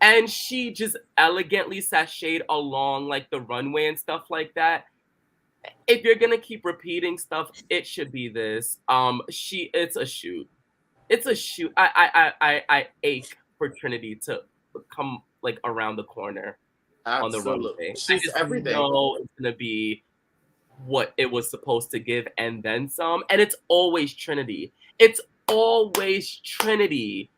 And she just elegantly sashayed along like the runway and stuff like that. If you're gonna keep repeating stuff, it should be this. It's a shoot. It's a shoot. I ache for Trinity to come like around the corner. Absolutely. On the runway. She's everything. Know it's gonna be what it was supposed to give and then some. And it's always Trinity. It's always Trinity.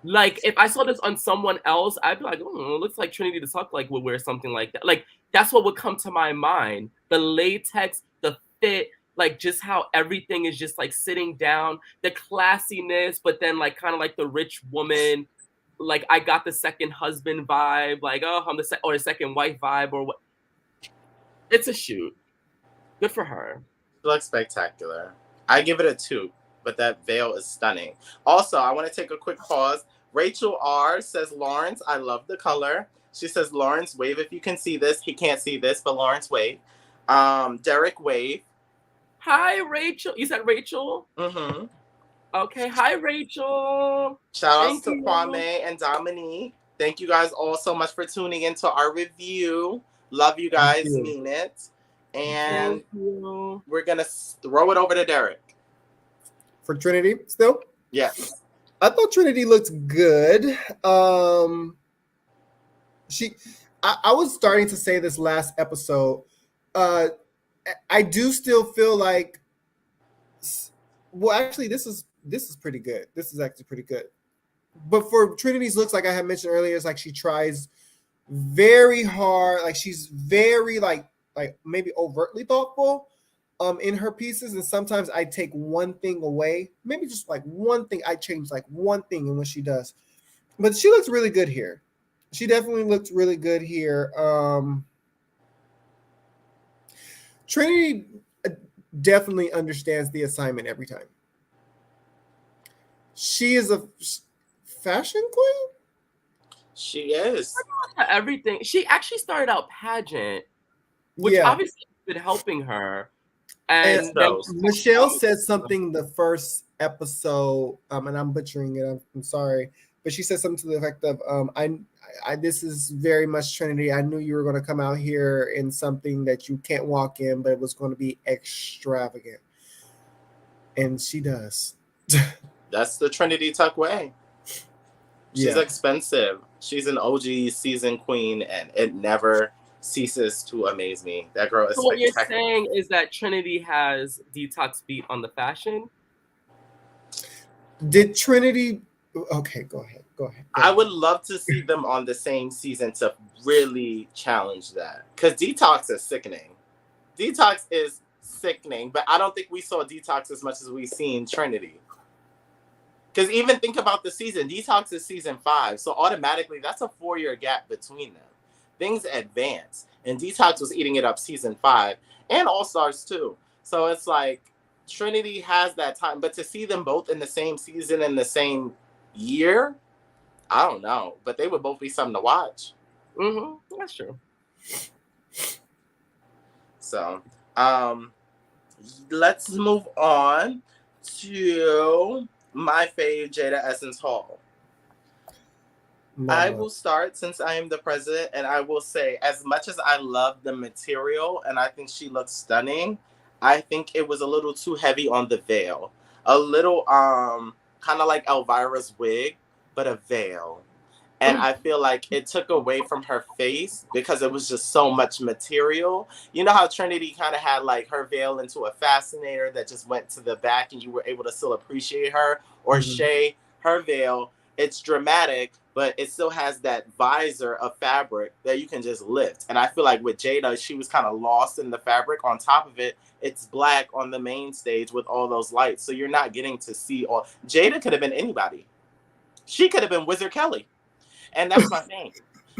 Like, if I saw this on someone else, I'd be like, it looks like Trinity the Tuck like would wear something like that. Like, that's what would come to my mind. The latex, the fit, like just how everything is just like sitting down, the classiness, but then like kind of like the rich woman, like I got the second husband vibe, like, oh, I'm the second wife vibe or what. It's a shoot. Good for her. She looks spectacular. I give it a 2. But that veil is stunning. Also, I want to take a quick pause. Rachel R says, Lawrence, I love the color. She says, Lawrence, wave if you can see this. He can't see this, but Lawrence, wave. Derek, wave. Hi, Rachel. You said Rachel? Mm-hmm. Okay. Hi, Rachel. Shout outs to Kwame and Dominique. Thank you guys all so much for tuning into our review. Love you guys. Mean it. And we're going to throw it over to Derek. For Trinity still? Yes. I thought Trinity looked good. I was starting to say this last episode. I do still feel like, well, actually, this is pretty good. This is actually pretty good. But for Trinity's looks, like I had mentioned earlier, it's like she tries very hard. Like she's very like maybe overtly thoughtful. In her pieces, and sometimes I take one thing away, maybe just like one thing. I change like one thing in what she does, but she looks really good here. She definitely looks really good here. Trinity definitely understands the assignment every time. She is a fashion queen. She is. Everything. She actually started out pageant, which obviously has been helping her. And Michelle said something the first episode, and I'm butchering it. I'm sorry. but she said something to the effect of, I this is very much Trinity. I knew you were going to come out here in something that you can't walk in, but it was going to be extravagant. And she does. That's the Trinity Tuck way. She's expensive. She's an OG season queen, and it never ceases to amaze me. That girl is So what you're spectacular. saying is that Trinity has Detox beat on the fashion? Did Trinity? Okay, go ahead. I would love to see them on the same season to really challenge that. Because Detox is sickening. Detox is sickening, but I don't think we saw Detox as much as we've seen Trinity. Because even think about the season. Detox is season 5, so automatically that's a 4-year gap between them. Things advance, and Detox was eating it up season 5, and All Stars too. So it's like Trinity has that time, but to see them both in the same season in the same year, I don't know. But they would both be something to watch. Mm-hmm. That's true. So, let's move on to my fave, Jada Essence Hall. I will start since I am the president, and I will say, as much as I love the material and I think she looks stunning, I think it was a little too heavy on the veil. A little kind of like Elvira's wig, but a veil. And I feel like it took away from her face because it was just so much material. You know how Trinity kind of had like her veil into a fascinator that just went to the back and you were able to still appreciate her? Or Shay, her veil, it's dramatic, but it still has that visor of fabric that you can just lift. And I feel like with Jada, she was kind of lost in the fabric. On top of it, it's black on the main stage with all those lights. So you're not getting to see all. Jada could have been anybody. She could have been Wizard Kelly. And that's my thing.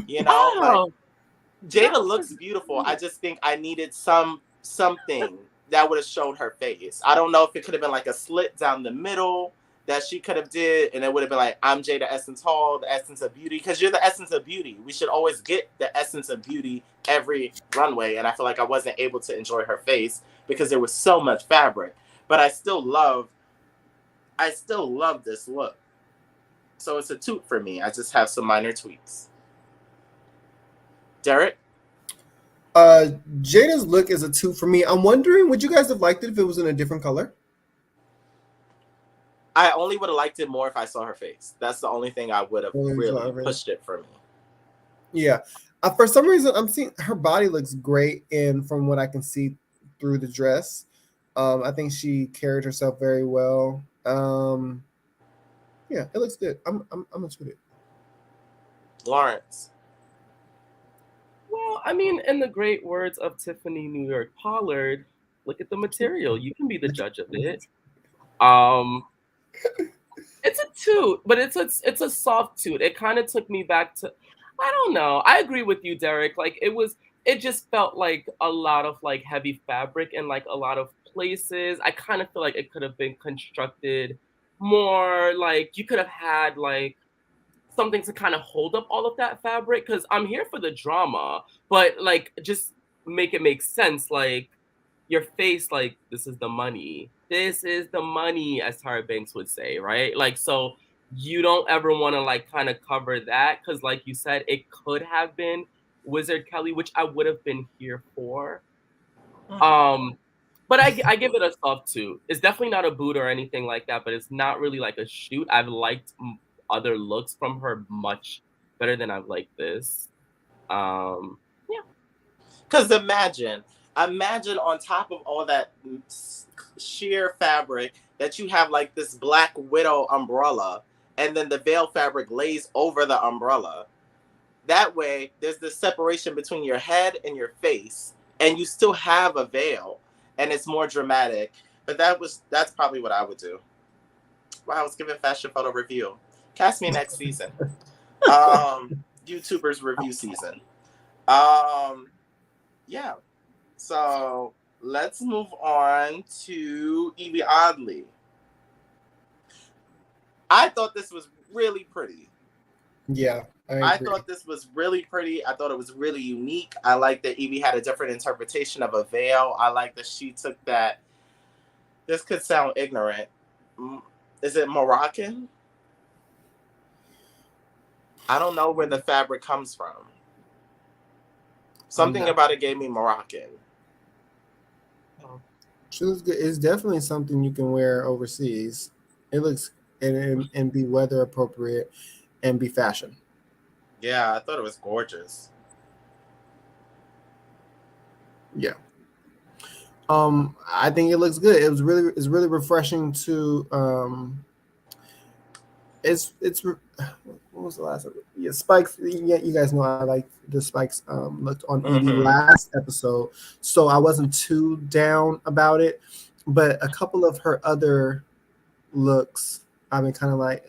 You know, like Jada looks beautiful. I just think I needed something that would have showed her face. I don't know if it could have been like a slit down the middle that she could have did, and it would have been like, I'm Jada Essence Hall, the essence of beauty, because you're the essence of beauty. We should always get the essence of beauty every runway, and I feel like I wasn't able to enjoy her face because there was so much fabric. But I still love this look. So it's a toot for me. I just have some minor tweaks. Derek? Jada's look is a toot for me. I'm wondering, would you guys have liked it if it was in a different color? I only would have liked it more if I saw her face. That's the only thing I would have really pushed it for me. Yeah. For some reason, I'm seeing her body looks great, and from what I can see through the dress, I think she carried herself very well. Yeah, it looks good. I'm into it. Lawrence. Well, I mean, in the great words of Tiffany New York Pollard, look at the material. You can be the judge of it. It's a toot, but it's a soft toot. It kind of took me back to, I don't know. I agree with you, Derek. Like it just felt like a lot of like heavy fabric in like a lot of places. I kind of feel like it could have been constructed more, like you could have had like something to kind of hold up all of that fabric, because I'm here for the drama, but like just make it make sense. Like your face, like this is the money, as Tyra Banks would say, right? Like, so you don't ever want to like kind of cover that, because like you said, it could have been Wizard Kelly, which I would have been here for. But I give it a soft two. It's definitely not a boot or anything like that, but it's not really like a shoot. I've liked other looks from her much better than I've liked this. Yeah. Because imagine on top of all that sheer fabric that you have like this Black Widow umbrella, and then the veil fabric lays over the umbrella. That way, there's this separation between your head and your face, and you still have a veil, and it's more dramatic. But that's probably what I would do. Wow, I was giving fashion photo review. Cast me next season. YouTubers review season. Yeah. So let's move on to Evie Oddly. I thought this was really pretty. Yeah. I thought this was really pretty. I thought it was really unique. I like that Evie had a different interpretation of a veil. I like that she took that. This could sound ignorant. Is it Moroccan? I don't know where the fabric comes from. Something about it gave me Moroccan. She looks good. It's definitely something you can wear overseas. It looks and be weather appropriate and be fashion. Yeah, I thought it was gorgeous. Yeah. I think it looks good. It's really refreshing to what was the last one? Yeah, Spikes. Yeah, you guys know I like the Spikes looked on Evie last episode, so I wasn't too down about it. But a couple of her other looks, I've been kind of like,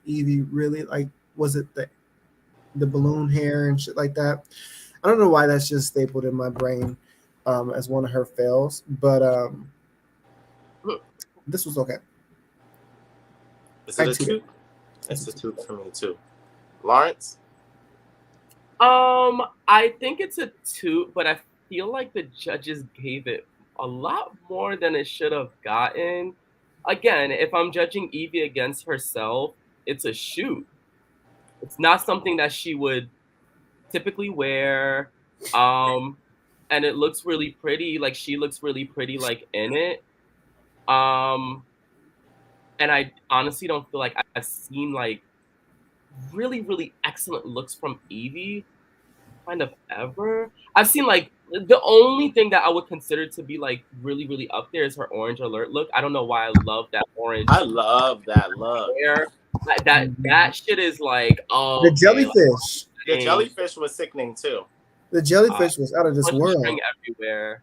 Evie, really? Like, was it the balloon hair and shit like that? I don't know why that's just stapled in my brain as one of her fails, but this was okay. Is it a two? It's a two for me too. Lawrence? I think it's a 2, but I feel like the judges gave it a lot more than it should have gotten. Again, if I'm judging Evie against herself, it's a shoot. It's not something that she would typically wear. And it looks really pretty. Like, she looks really pretty, like, in it. And I honestly don't feel like I've seen, like, really, really excellent looks from Evie kind of ever. I've seen, like, the only thing that I would consider to be, like, really, really up there is her orange alert look. I don't know why I love that orange. I love that look. Hair. That shit is like, oh, the jellyfish. The jellyfish was sickening too. The jellyfish was out of this world. String everywhere.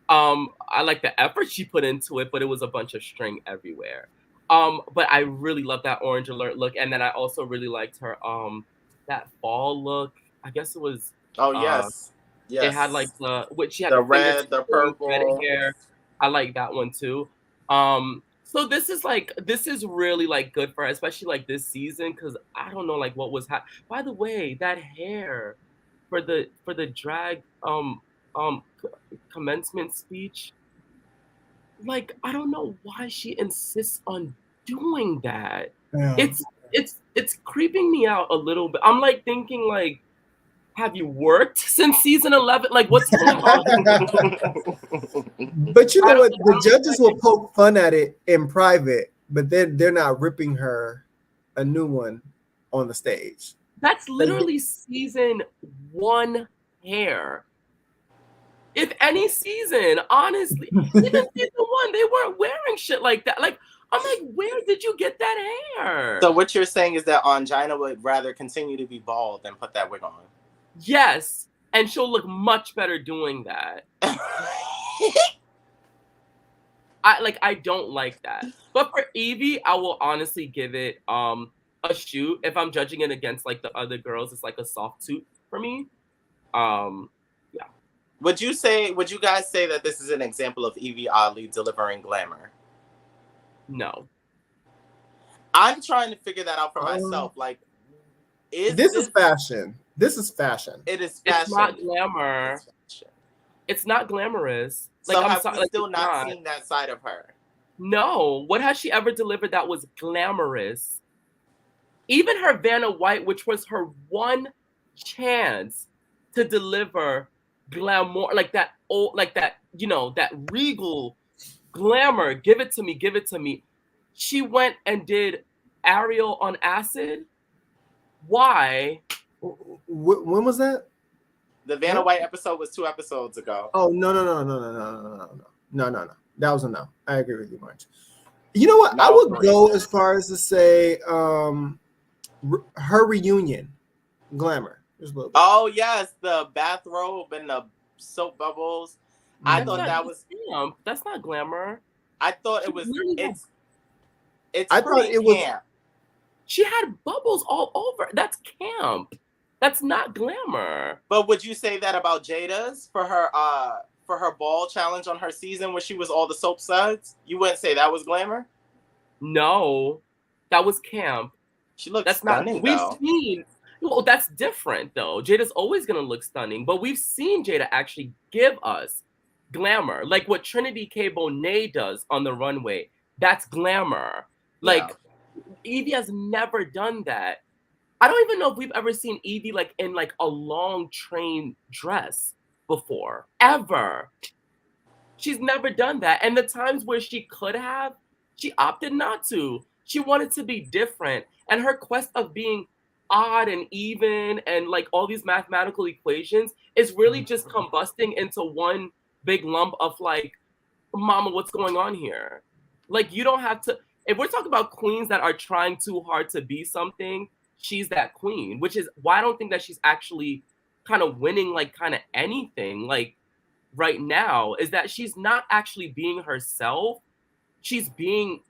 I like the effort she put into it, but it was a bunch of string everywhere. But I really love that orange alert look, and then I also really liked her that fall look. I guess it was. Oh yes, yes. It had like she had the red, the purple red hair. I like that one too. So this is really like good for her, especially like this season, because I don't know like what was happening. By the way, that hair for the drag commencement speech, like I don't know why she insists on doing that. Yeah. It's creeping me out a little bit. I'm like thinking like, have you worked since season 11? Like, what's going on? But you know what? The judges will poke fun at it in private, but then they're not ripping her a new one on the stage. That's literally season 1 hair. If any season, honestly, even season 1, they weren't wearing shit like that. Like, I'm like, where did you get that hair? So what you're saying is that Angina would rather continue to be bald than put that wig on. Yes, and she'll look much better doing that. I don't like that. But for Evie, I will honestly give it a shoot. If I'm judging it against like the other girls, it's like a soft suit for me. Yeah. Would you guys say that this is an example of Evie oddly delivering glamour? No. I'm trying to figure that out for myself. Like, this is fashion. This is fashion. It is fashion. It's not glamour. It's not glamorous. So like, have we still not seen that side of her? No. What has she ever delivered that was glamorous? Even her Vanna White, which was her one chance to deliver glamour, like that old, like that, you know, that regal glamour. Give it to me. Give it to me. She went and did Ariel on acid. Why? When was that? The Vanna White episode was 2 episodes ago. Oh no. That was a no. I agree with you, March. You know what? I would go as far as to say her reunion, glamour. Just a little bit. Oh yes, the bathrobe and the soap bubbles. I thought that was. That's not glamour. I thought it was. It's. I thought it was. Camp. She had bubbles all over. That's camp. That's not glamour. But would you say that about Jada's for her ball challenge on her season where she was all the soap suds? You wouldn't say that was glamour? No, that was camp. She looks stunning. We've seen. Well, that's different though. Jada's always gonna look stunning, but we've seen Jada actually give us glamour, like what Trinity K. Monet does on the runway. That's glamour. Like Evie has never done that. I don't even know if we've ever seen Evie like in like a long train dress before, ever. She's never done that. And the times where she could have, she opted not to. She wanted to be different. And her quest of being odd and even and like all these mathematical equations is really just combusting into one big lump of like, mama, what's going on here? Like, you don't have to. If we're talking about queens that are trying too hard to be something, she's that queen, which is why I don't think that she's actually kind of winning like kind of anything like right now, is that she's not actually being herself. She's being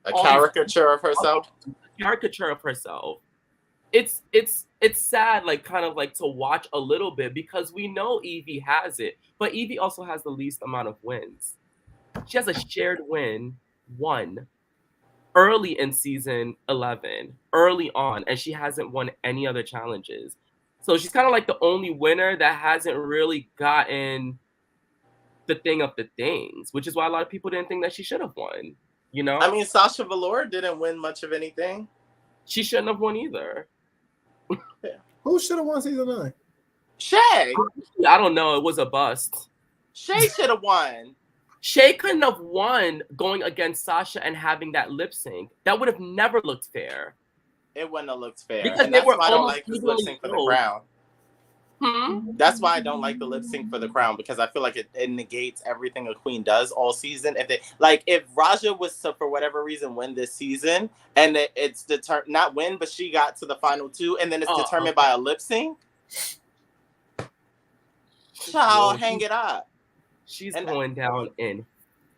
a caricature of herself. Caricature of herself. It's sad, like kind of like to watch a little bit because we know Evie has it, but Evie also has the least amount of wins. She has a shared win, one, early in season 11, early on, and she hasn't won any other challenges. So she's kind of like the only winner that hasn't really gotten the thing of the things, which is why a lot of people didn't think that she should have won. You know? I mean, Sasha Velour didn't win much of anything. She shouldn't have won either. Yeah. Who should have won season 9? Shay. I don't know. It was a bust. Shay should have won. Shay couldn't have won going against Sasha and having that lip sync. That would have never looked fair. It wouldn't have looked fair. Because and that's why I don't like this lip sync for the crown. That's why I don't like the lip sync for the crown, because I feel like it negates everything a queen does all season. If Raja was to, for whatever reason, win this season, and it's not win, but she got to the final 2, and then it's determined by a lip sync, I'll hang it up. She's going down in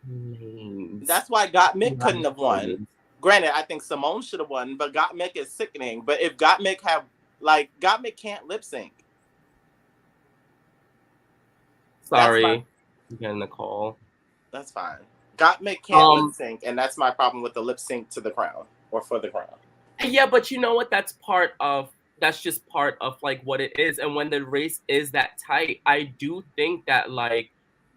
flames. That's why Gottmik couldn't have won. Granted, I think Simone should have won, but Gottmik is sickening. But if Gottmik Gottmik can't lip sync. Sorry, I'm getting the call. That's fine. Gottmik can't lip sync, and that's my problem with the lip sync to the crown or for the crown. Yeah, but you know what? That's just part of like what it is. And when the race is that tight, I do think that like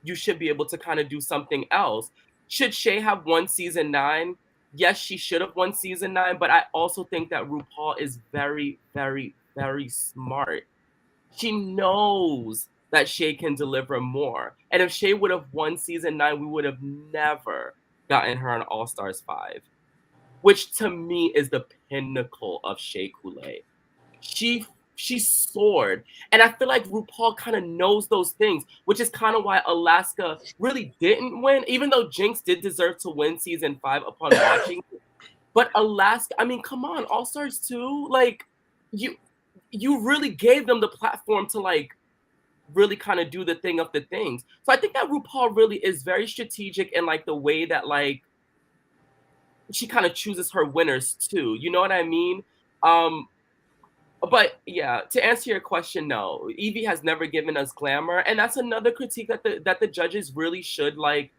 you should be able to kind of do something else. Should Shay have won season 9? Yes, she should have won season 9, but I also think that RuPaul is very, very, very smart. She knows that Shay can deliver more. And if Shay would have won season 9, we would have never gotten her on All Stars 5, which to me is the pinnacle of Shea Coulee. She soared. And I feel like RuPaul kind of knows those things, which is kind of why Alaska really didn't win, even though Jinx did deserve to win season 5 upon watching. But Alaska, I mean, come on, All Stars 2, like, you really gave them the platform to, like, really kind of do the thing of the things. So I think that RuPaul really is very strategic in, like, the way that, like, she kind of chooses her winners, too. You know what I mean? But yeah, to answer your question, no, Evie has never given us glamour, and that's another critique that the judges really should, like,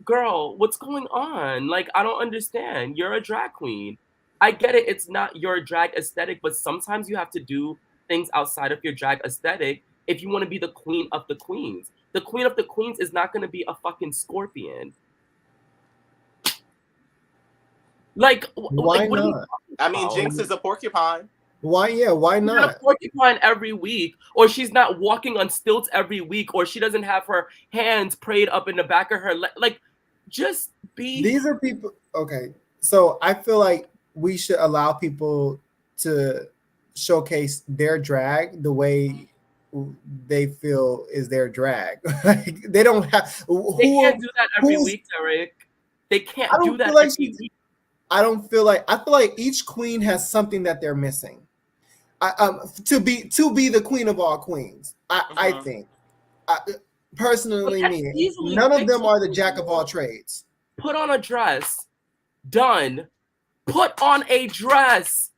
girl, what's going on? Like, I don't understand. You're a drag queen. I get it. It's not your drag aesthetic, but sometimes you have to do things outside of your drag aesthetic if you want to be the queen of the queens. The queen of the queens is not going to be a fucking scorpion. Like, why not? I mean, Jinx is a porcupine. Why? Yeah, why not? She's not a porcupine every week, or she's not walking on stilts every week, or she doesn't have her hands prayed up in the back of her like, just be. These are people. Okay, so I feel like we should allow people to showcase their drag the way they feel is their drag. Like, they don't have. They can't do that every week, Derek. They can't do that every week. I feel like each queen has something that they're missing. To be the queen of all queens. I think. Personally, me, none of them are the jack of all trades. Put on a dress. Done. Put on a dress.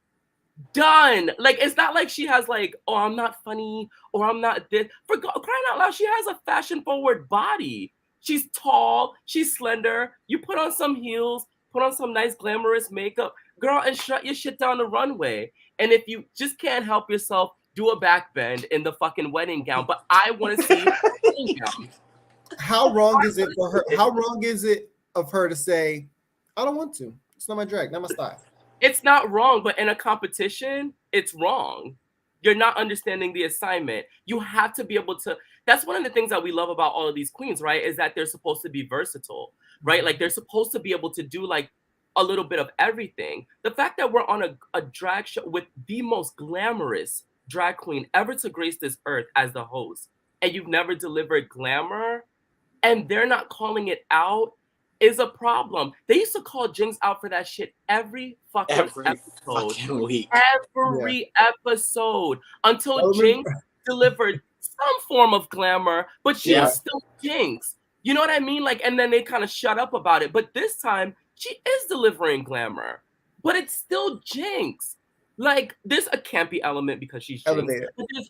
Done. Like, it's not like she has like, oh, I'm not funny or I'm not this. For crying out loud, she has a fashion forward body. She's tall. She's slender. You put on some heels. Put on some nice glamorous makeup, girl, and shut your shit down the runway. And if you just can't help yourself, do a back bend in the fucking wedding gown. But I want to see the wedding gown. How wrong is it for her? How wrong is it of her to say, I don't want to. It's not my drag, not my style. It's not wrong, but in a competition, it's wrong. You're not understanding the assignment. You have to be able to. That's one of the things that we love about all of these queens, right? Is that they're supposed to be versatile, right? Like they're supposed to be able to do like a little bit of everything. The fact that we're on a drag show with the most glamorous drag queen ever to grace this earth as the host, and you've never delivered glamour, and they're not calling it out, is a problem. They used to call Jinx out for that shit every fucking episode. Fucking week. Every episode until Jinx delivered some form of glamour, but she was still Jinx. You know what I mean? Like, and then they kind of shut up about it. But this time, she is delivering glamour, but it's still Jinx. Like, there's a campy element because she's Jinx.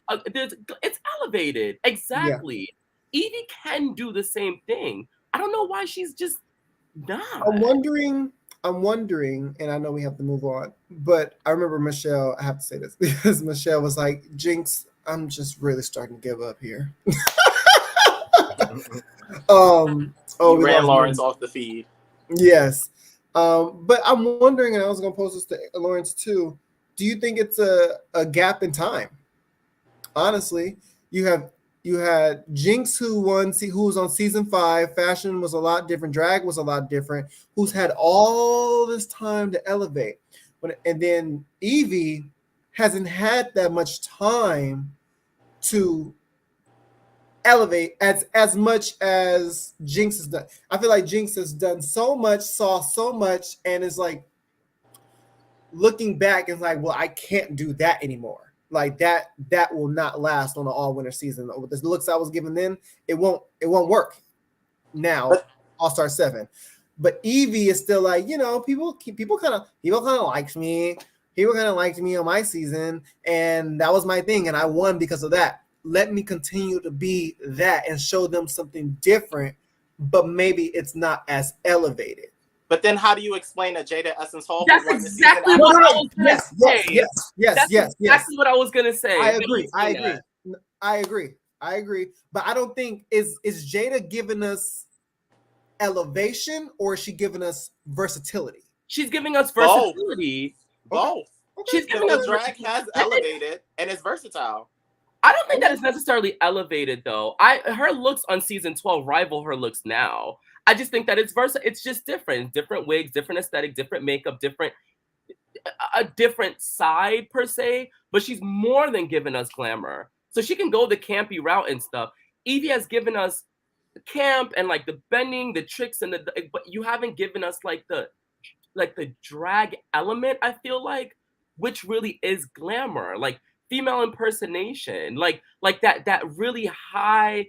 It's elevated. Exactly. Evie can do the same thing. I don't know why she's just not. I'm wondering, and I know we have to move on, but I remember Michelle, I have to say this, because Michelle was like, Jinx, I'm just really starting to give up here. We ran Lawrence off the feed. Yes. But I'm wondering, and I was going to pose this to Lawrence too, do you think it's a gap in time? Honestly, you had Jinx who was on season 5. Fashion was a lot different. Drag was a lot different. Who's had all this time to elevate. And then Evie hasn't had that much time to elevate as much as Jinx has done. I feel like Jinx has done so much, saw so much, and is like looking back and like, well, I can't do that anymore. Like that will not last on an all-winter season. With the looks I was given then, it won't work now. All-Star 7. But Evie is still like, people kind of liked me. People kind of liked me on my season, and that was my thing, and I won because of that. Let me continue to be that and show them something different, but maybe it's not as elevated. But then how do you explain that Jada Essence Hall That's won exactly what I was going to say. Yes. Exactly what I was going to say. I agree. But I don't think, is Jada giving us elevation or is she giving us versatility? She's giving us versatility. Both. Okay. She's giving us drag has elevated and it's versatile. I don't think that is necessarily elevated though. Her looks on season 12 rival her looks now. I just think that it's versatile. It's just different. Different wigs, different aesthetic, different makeup, a different side per se. But she's more than giving us glamour. So she can go the campy route and stuff. Evie has given us the camp and like the bending, the tricks, but you haven't given us like the drag element, I feel like, which really is glamour. Like female impersonation, like that really high,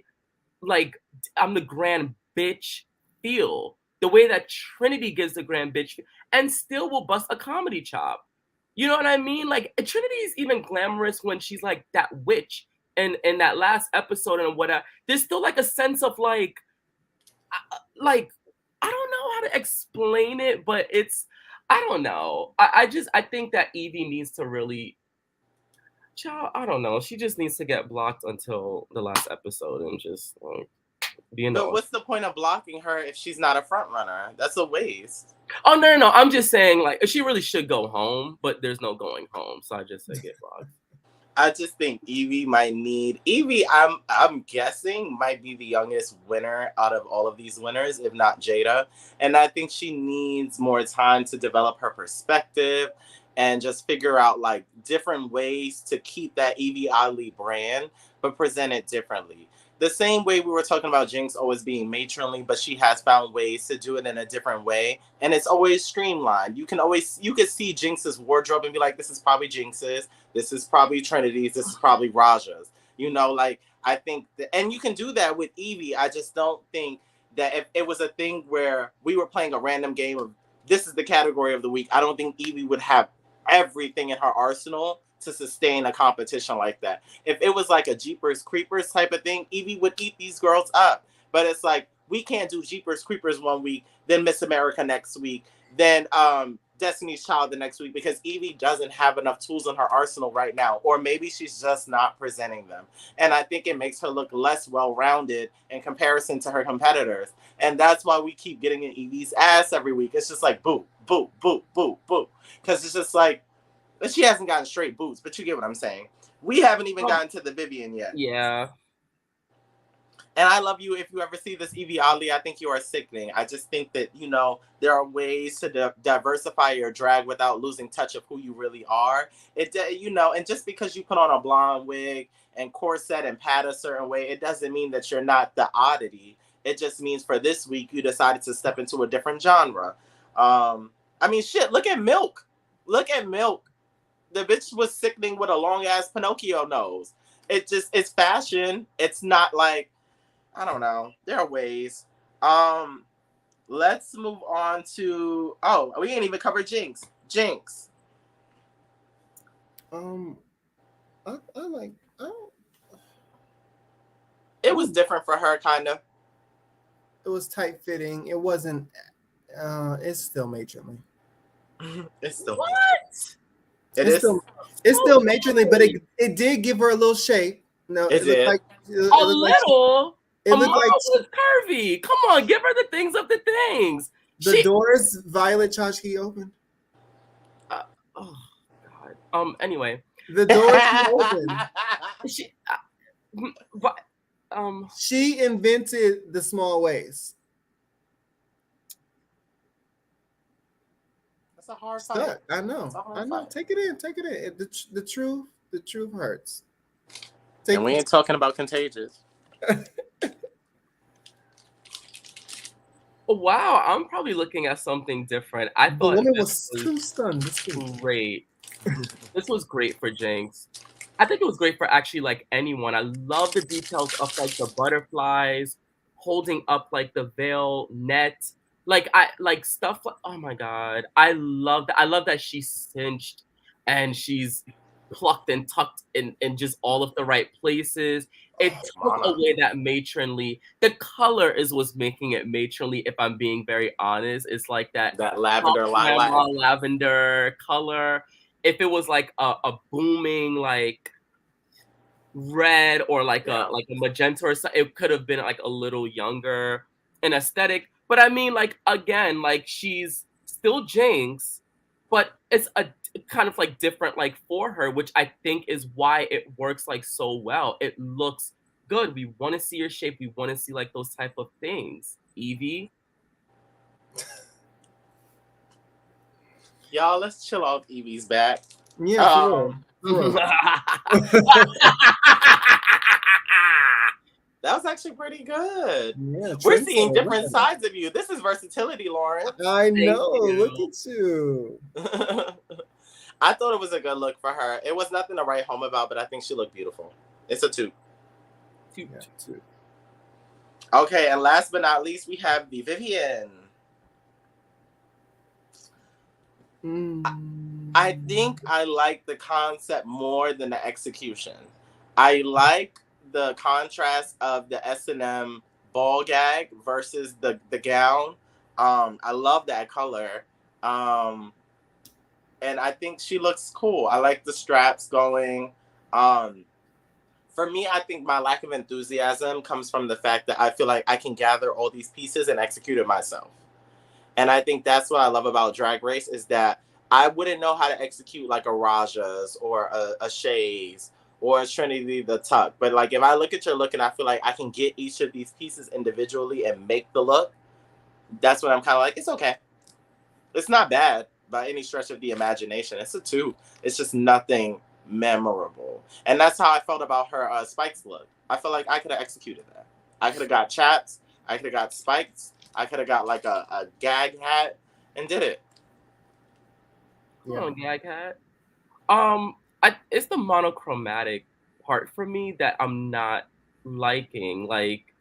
like I'm the grand bitch feel, the way that Trinity gives the grand bitch and still will bust a comedy chop. You know what I mean? Like Trinity is even glamorous when she's like that witch and in that last episode and whatever. There's still like a sense of like I don't know how to explain it, but I don't know. I think that Evie needs to really, child, I don't know. She just needs to get blocked until the last episode and just like But what's the point of blocking her if she's not a front runner? That's a waste. Oh no. I'm just saying like she really should go home, but there's no going home. So I just say get blocked. I just think Evie might need I'm guessing might be the youngest winner out of all of these winners, if not Jada. And I think she needs more time to develop her perspective and just figure out like different ways to keep that Evie Oddly brand, but present it differently. The same way we were talking about Jinx always being matronly, but she has found ways to do it in a different way. And it's always streamlined. You can see Jinx's wardrobe and be like, this is probably Jinx's. This is probably Trinity's. This is probably Raja's. I think and you can do that with Evie. I just don't think that if it was a thing where we were playing a random game of this is the category of the week, I don't think Evie would have everything in her arsenal to sustain a competition like that. If it was like a Jeepers Creepers type of thing, Evie would eat these girls up. But it's like, we can't do Jeepers Creepers one week, then Miss America next week, then Destiny's Child the next week because Evie doesn't have enough tools in her arsenal right now, or maybe she's just not presenting them. And I think it makes her look less well-rounded in comparison to her competitors. And that's why we keep getting in Evie's ass every week. It's just like boo, boo, boo, boo, boo. Because it's just like, she hasn't gotten straight boots, but you get what I'm saying. We haven't even gotten to the Vivian yet. Yeah. And I love you. If you ever see this Evie Oddly, I think you are sickening. I just think that, you know, there are ways to diversify your drag without losing touch of who you really are. You know, and just because you put on a blonde wig and corset and pad a certain way, it doesn't mean that you're not the oddity. It just means for this week, you decided to step into a different genre. I mean, shit, look at Milk. Look at Milk. The bitch was sickening with a long-ass Pinocchio nose. It's fashion. It's not like, I don't know. There are ways. Let's move on to, we ain't even covered Jinx. Jinx. It was different for her, kind of. It was tight fitting. It wasn't. It's still matronly. It's still what? It's still matronly, but it did give her a little shape. No, it did. Like, a little. It looked like was curvy. Come on, give her the things of the things. The doors Violet Chachki opened. Oh God. Anyway, the doors opened. She invented the small waist. That's a hard fight. I know. Fight. Take it in. The truth hurts. And we ain't talking about Contagious. Wow, I'm probably looking at something different. I thought the woman was too stunned. Great. This was great for Jinx. I think it was great for actually like anyone. I love the details of like the butterflies holding up like the veil net. Like stuff like, oh my God. I love that. I love that she's cinched and she's plucked and tucked in just all of the right places. It took away that matronly. The color is what's making it matronly, if I'm being very honest. It's like that lavender lilac lavender color. If it was like a booming like red or like a magenta or something, it could have been like a little younger in aesthetic. But I mean, like, again, like she's still Jinx, but it's a kind of like different like for her, which I think is why it works like so well. It looks good. We want to see your shape. We want to see like those type of things. Evie. Y'all, let's chill off Evie's back. Yeah. That was actually pretty good. Yeah, we're seeing different sides of you. This is versatility, Lauren. I know. Look at you. I thought it was a good look for her. It was nothing to write home about, but I think she looked beautiful. It's a 2. Two. Okay, and last but not least, we have the Vivian. I think I like the concept more than the execution. I like the contrast of the S&M ball gag versus the gown. I love that color. And I think she looks cool. I like the straps going. For me, I think my lack of enthusiasm comes from the fact that I feel like I can gather all these pieces and execute it myself. And I think that's what I love about Drag Race is that I wouldn't know how to execute like a Raja's or a Shay's or a Trinity the Tuck. But like if I look at your look and I feel like I can get each of these pieces individually and make the look, that's when I'm kind of like, it's okay. It's not bad by any stretch of the imagination. It's a 2. It's just nothing memorable. And that's how I felt about her spikes look. I feel like I could have executed that. I could have got chaps. I could have got spikes. I could have got like a gag hat and did it. Yeah. Gag hat. It's the monochromatic part for me that I'm not liking. Like,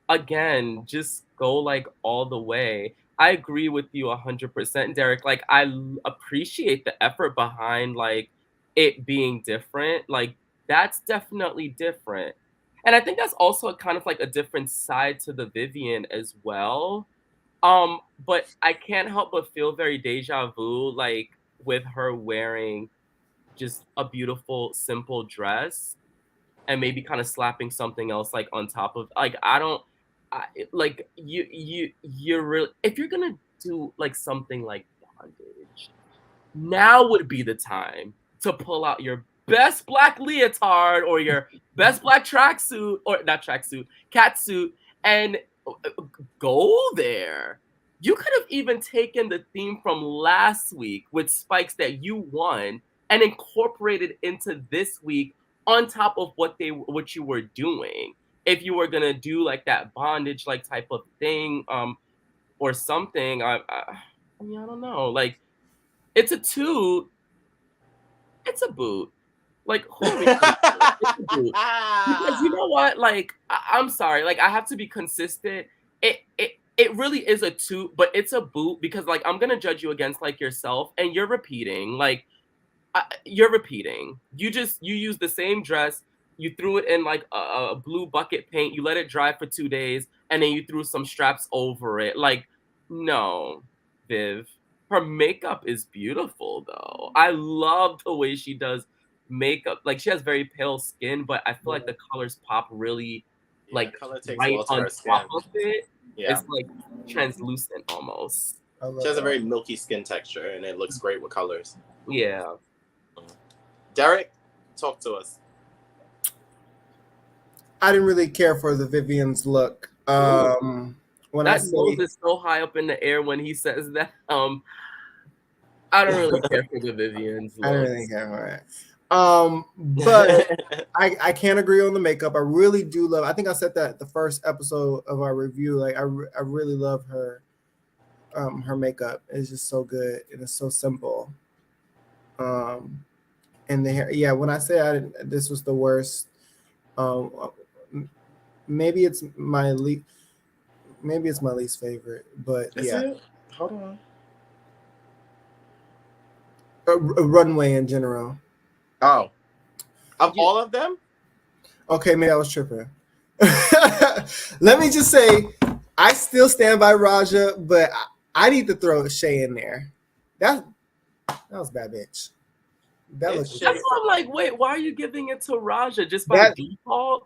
again, just go like all the way. I agree with you 100%, Derek. Like, I appreciate the effort behind like it being different. Like, that's definitely different. And I think that's also kind of like a different side to the Vivian as well. But I can't help but feel very deja vu, like with her wearing just a beautiful, simple dress and maybe kind of slapping something else like on top of like like you're really if you're gonna do like something like bondage, now would be the time to pull out your best black leotard or your best black tracksuit or not tracksuit, catsuit, and go there. You could have even taken the theme from last week with spikes that you won and incorporated into this week on top of what you were doing. If you were gonna do like that bondage like type of thing, or something, I mean I don't know. Like it's a toot, it's a boot. Like who are we gonna do? It's a boot. Because you know what? Like I'm sorry. Like I have to be consistent. It really is a toot, but it's a boot because like I'm gonna judge you against like yourself, and you're repeating. Like you're repeating. You use the same dress. You threw it in like a blue bucket paint. You let it dry for 2 days, and then you threw some straps over it. Like no, Viv. Her makeup is beautiful though. I love the way she does makeup. Like she has very pale skin, but I feel like the colors pop really like color takes right well to on her top skin. of it. Yeah. It's like translucent almost. She has a very milky skin texture, and it looks great with colors. Yeah. Derek, talk to us. I didn't really care for the Vivian's look. When that nose is so high up in the air when he says that. I don't really care for the Vivian's look. I don't really care for it. But I can't agree on the makeup. I really do love. I think I said that the first episode of our review. Like I really love her. Her makeup is just so good and it's so simple. And the hair. Yeah, when I say this was the worst. Maybe it's my least. Maybe it's my least favorite. But is yeah. it? Hold on. A runway in general. Oh, of all of them? Okay, maybe I was tripping. Let me just say, I still stand by Raja, but I need to throw Shay in there. That was bad, bitch. That looks. That's why I'm like, wait, why are you giving it to Raja just by default?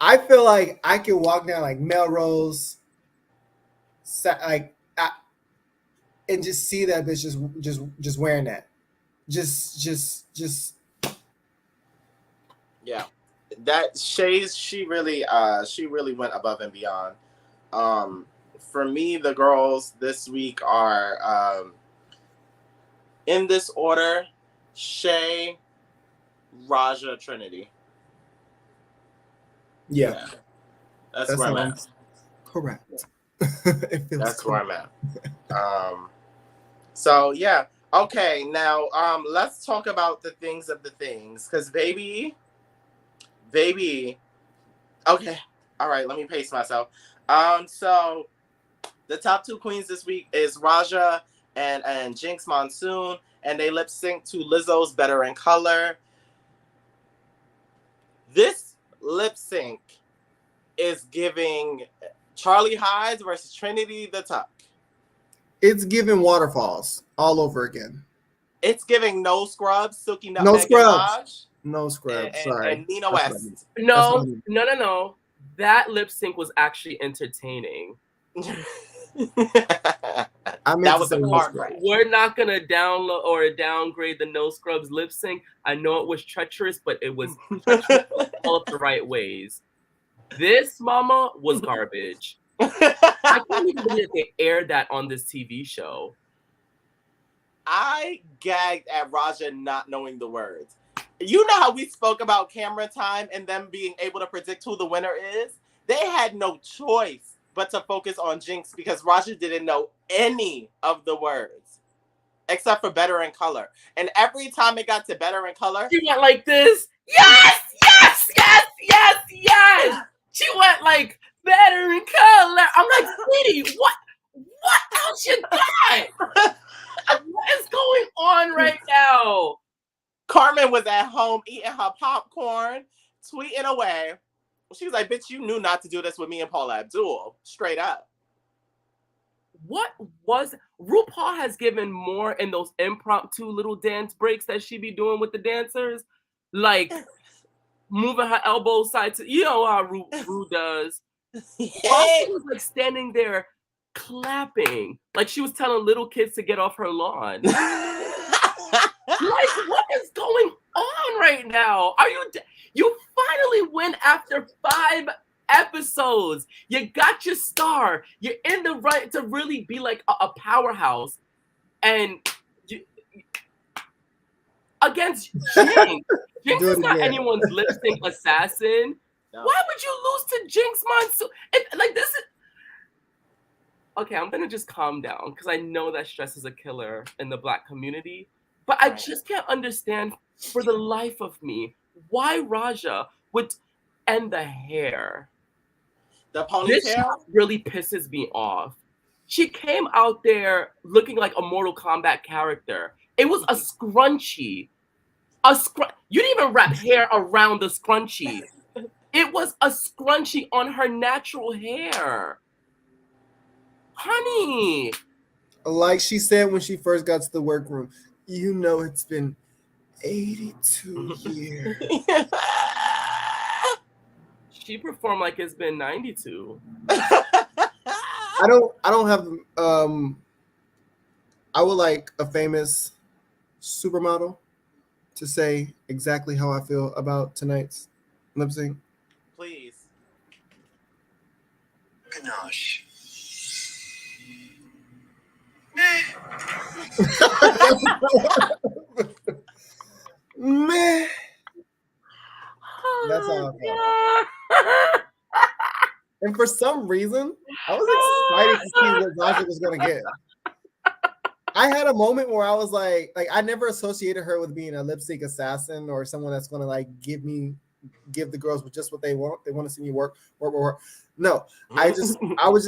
I feel like I could walk down like Melrose, and just see that bitch just wearing that. Just. Yeah, that she really went above and beyond. For me, the girls this week are in this order: Shay, Raja, Trinity. Yeah. That's where I'm at. Correct. That's where I'm at. So yeah. Okay, now let's talk about the things of the things, because baby. Okay, all right, let me pace myself. So the top two queens this week is Raja and Jinx Monsoon, and they lip sync to Lizzo's Better in Color. This lip sync is giving Charlie Hides versus Trinity the Tuck. It's giving Waterfalls all over again. It's giving No Scrubs, Silky Nutmeg No Scrubs. Minaj, No Scrubs. Sorry. And Nina West. No. That lip sync was actually entertaining. That was a part right. We're not gonna download or downgrade the No Scrubs lip sync. I know it was treacherous, but it was treacherous all of the right ways. This mama was garbage. I can't even believe they aired that on this TV show. I gagged at Raja not knowing the words. You know how we spoke about camera time and them being able to predict who the winner is? They had no choice but to focus on Jinx because Raja didn't know any of the words except for Better in Color. And every time it got to Better in Color, she went like this. Yes! She went like Better in Color. I'm like, sweetie, what else you got? What is going on right now? Carmen was at home eating her popcorn, tweeting away. She was like, bitch, you knew not to do this with me and Paula Abdul. Straight up. what was RuPaul has given more in those impromptu little dance breaks that she be doing with the dancers, like moving her elbows side to, you know how Ru does. While she was like standing there clapping, like she was telling little kids to get off her lawn. Like, what is going on right now? You finally win after 5 episodes. You got your star. You're in the right to really be like a powerhouse. And against Jinx. Jinx is not anyone's lip sync assassin. No. Why would you lose to Jinx Monsoon? Like, this is... Okay, I'm gonna just calm down because I know that stress is a killer in the Black community. But I just can't understand for the life of me why Raja would end the hair. The ponytail? This really pisses me off. She came out there looking like a Mortal Kombat character. It was a scrunchie. You didn't even wrap hair around the scrunchie. It was a scrunchie on her natural hair. Honey. Like she said when she first got to the workroom, you know it's been 82 years. She performed like it's been 92. I don't have I would like a famous supermodel to say exactly how I feel about tonight's lip sync. Please. Ganache. Meh. That's how I felt. And for some reason, I was excited to see what Raja was going to get. I had a moment where I was like I never associated her with being a lip sync assassin or someone that's going to like give the girls just what they want. They want to see me work. No, I was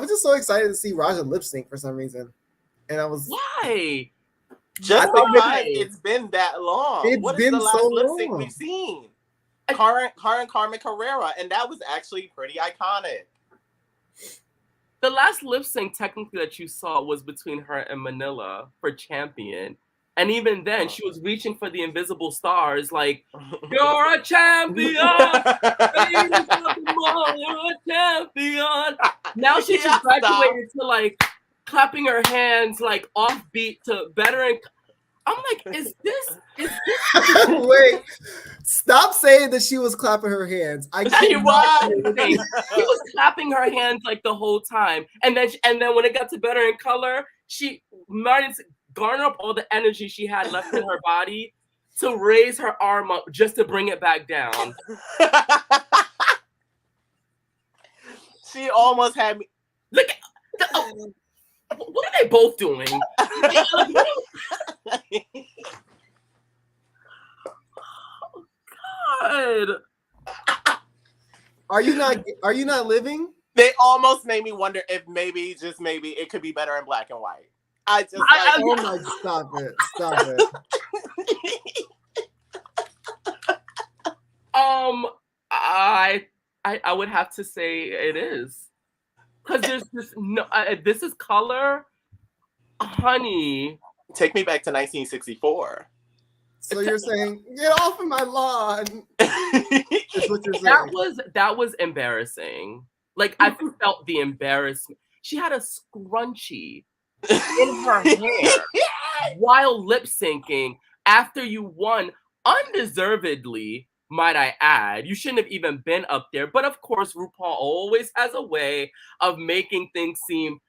just so excited to see Raja lip sync for some reason, and I was why? Just because it's been that long. What is the last lip sync we've seen? Carmen Carrera, and that was actually pretty iconic. The last lip sync technically that you saw was between her and Manila for Champion. And even then, she was reaching for the invisible stars, like, you're a champion! You're a champion! Now she just graduated to, like, clapping her hands, like, offbeat to better and... I'm like, is this... Wait, stop saying that she was clapping her hands. She was clapping her hands, like, the whole time. And then when it got to Better in Color, she managed to garner up all the energy she had left in her body to raise her arm up just to bring it back down. She almost had me. Look, what are they both doing? Oh, God. Are you not living? They almost made me wonder if maybe it could be better in black and white. Oh my! Stop it! I would have to say it is, because there's just no. This is color, honey. Take me back to 1964. So you're saying, get off of my lawn? That's what you're saying. That was embarrassing. Like, I felt the embarrassment. She had a scrunchie in her hair while lip syncing after you won undeservedly, might I add. You shouldn't have even been up there. But of course, RuPaul always has a way of making things seem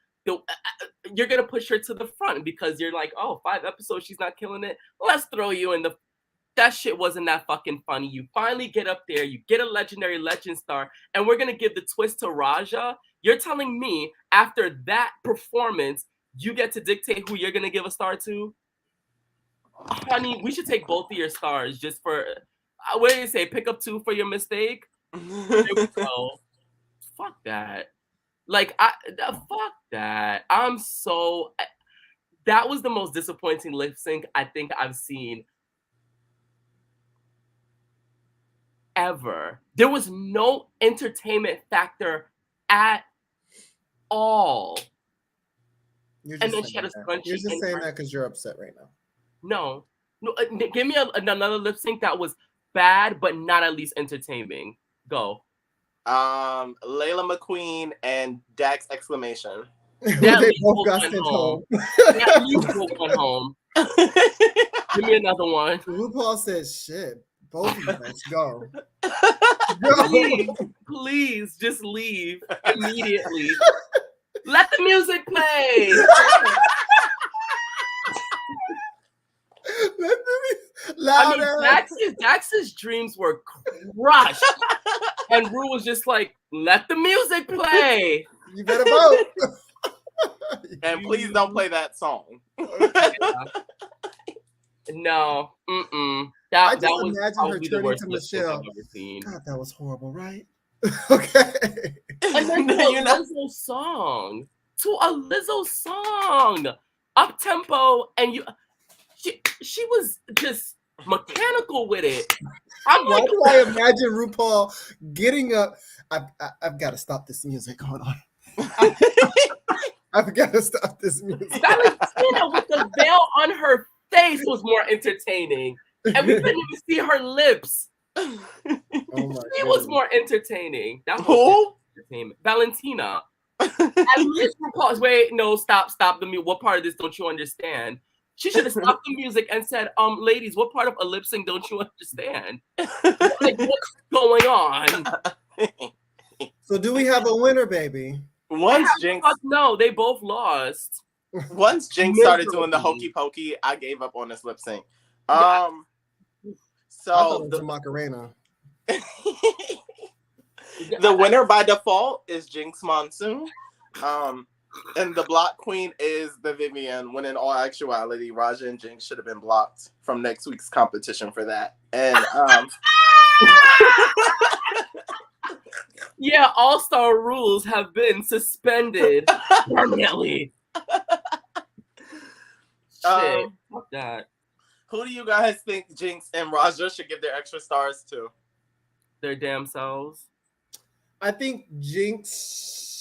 you're gonna push her to the front because you're like, oh, 5 episodes, she's not killing it. Let's throw you in the... That shit wasn't that fucking funny. You finally get up there, you get a legendary legend star, and we're gonna give the twist to Raja. You're telling me after that performance, you get to dictate who you're gonna give a star to? Honey, we should take both of your stars just for... what do you say? Pick up 2 for your mistake? There we go. Fuck that. Like, fuck that. That was the most disappointing lip sync I think I've seen ever. There was no entertainment factor at all. You're And just then she saying had a that. scrunchie. You're just in saying her- that because you're upset right now. No. Give me another lip sync that was bad, but not at least entertaining. Go. Layla McQueen and Dax exclamation. They both got sent home. At least both went home. Give me another one. RuPaul said, "Shit, both of you guys go." Please, just leave immediately. Let the music play. Louder. Dax's dreams were crushed. And Ru was just like, let the music play. You better vote. And please don't play that song. No. I That just was imagine her probably the turning worst to lip sync Michelle. I've ever seen. God, that was horrible, right? Okay. And then to a Lizzo song. Up tempo, and she was just mechanical with it. Why do I imagine RuPaul getting up? I've got to stop this music. Hold on. I've got to stop this music. Valentina with the veil on her face was more entertaining. And we couldn't even see her lips. Oh She was more entertaining. That was Who? entertainment. Valentina. At least RuPaul's stop the music. What part of this don't you understand? She should have stopped the music and said, ladies, what part of a lip sync don't you understand? Like, what's going on? So do we have a winner, baby? Once Jinx, no, they both lost. Once Jinx started doing the hokey pokey, I gave up on this lip sync. So I thought it was Macarena. The winner by default is Jinx Monsoon. And the block queen is the Vivian, when in all actuality, Raja and Jinx should have been blocked from next week's competition for that. And yeah, All-Star rules have been suspended permanently. Shit, fuck that. Who do you guys think Jinx and Raja should give their extra stars to? Their damn selves. I think Jinx.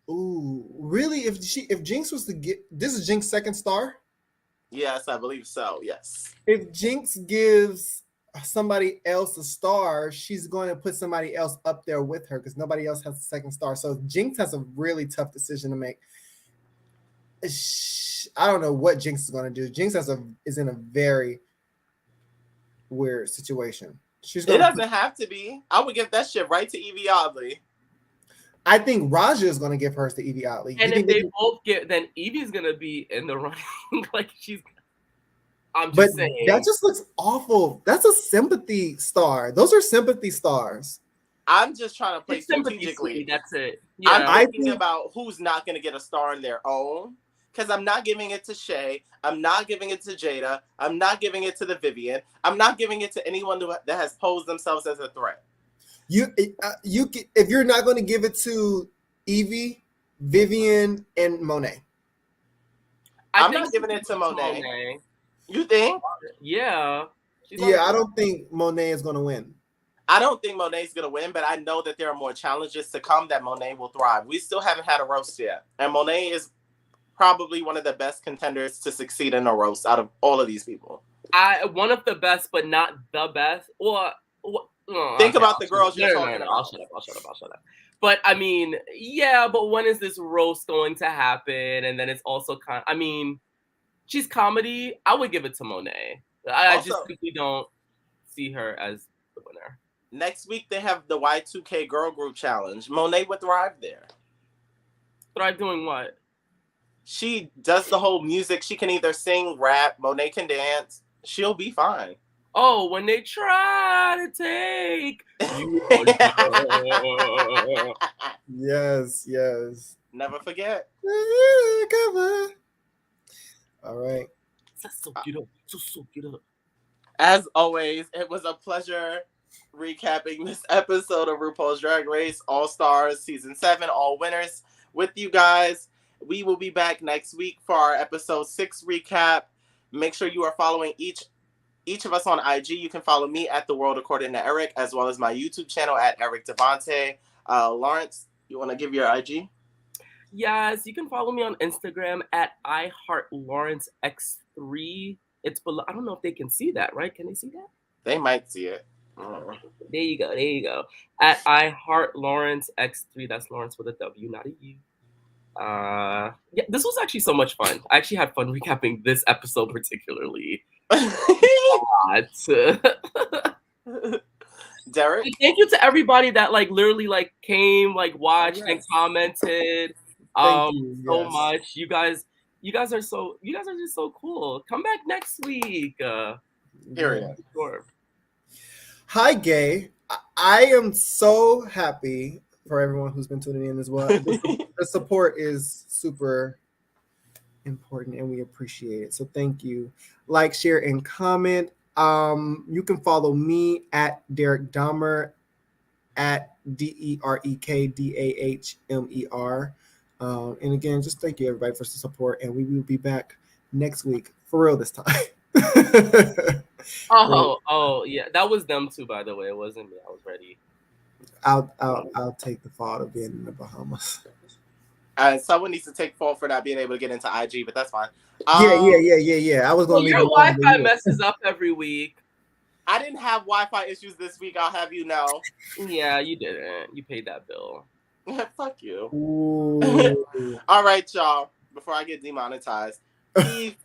Ooh, really? If Jinx was to get, this is Jinx's second star? Yes, I believe so. Yes. If Jinx gives somebody else a star, she's going to put somebody else up there with her because nobody else has a second star. So Jinx has a really tough decision to make. I don't know what Jinx is going to do. Jinx is in a very weird situation. It doesn't have to be. I would give that shit right to Evie Oddly. I think Raja is going to give hers to Evie Oddly. And if they both get, then Evie's going to be in the running. Like I'm just saying. That just looks awful. That's a sympathy star. Those are sympathy stars. I'm just trying to play strategically. That's it. Yeah. I'm thinking about who's not going to get a star on their own. Because I'm not giving it to Shay. I'm not giving it to Jada. I'm not giving it to the Vivian. I'm not giving it to anyone that has posed themselves as a threat. If you're not going to give it to Evie, Vivian, and Monet. I'm not giving it to Monet. You think? Yeah. I don't think Monet is going to win. I don't think Monet's going to win, but I know that there are more challenges to come that Monet will thrive. We still haven't had a roast yet. And Monet is probably one of the best contenders to succeed in a roast out of all of these people. One of the best, but not the best. Think about the girls you're talking about. I'll shut up. But I mean, yeah, but when is this roast going to happen? And then it's also she's comedy. I would give it to Monet. I just simply don't see her as the winner. Next week, they have the Y2K Girl Group Challenge. Monet would thrive there. Thrive doing what? She does the whole music. She can either sing, rap. Monet can dance. She'll be fine. Oh, when they try to take you. Yes. Never forget. All right. Soak it up. As always, it was a pleasure recapping this episode of RuPaul's Drag Race All Stars Season 7, All Winners with you guys. We will be back next week for our episode 6 recap. Make sure you are following each of us on IG. You can follow me at The World According to Eric, as well as my YouTube channel at EricDevontae. Lawrence, you want to give your IG? Yes, you can follow me on Instagram at iHeartLawrenceX3. It's below. I don't know if they can see that, right? Can they see that? They might see it. Oh. There you go. There you go. At iHeartLawrenceX3. That's Lawrence with a W, not a U. Yeah, this was actually so much fun. I actually had fun recapping this episode particularly. Derek, thank you to everybody that like literally like came, like watched and commented. Thank you. So Yes. much. You guys are just so cool. Come back next week. period. Sure. Hi, Gay. I am so happy for everyone who's been tuning in as well. The support is super important and we appreciate it. So thank you. Like, share, and comment. You can follow me at Derek Dahmer at DerekDahmer. And again, just thank you everybody for the support, and we will be back next week for real this time. Oh yeah, that was them too, by the way. It wasn't me. I was ready. I'll take the fault of being in the Bahamas. Someone needs to take fault for not being able to get into IG, but that's fine. Yeah. I was going to your Wi-Fi messes up every week. I didn't have Wi-Fi issues this week. I'll have you know. Yeah, you didn't. You paid that bill. Fuck you. All right, y'all. Before I get demonetized. Bye.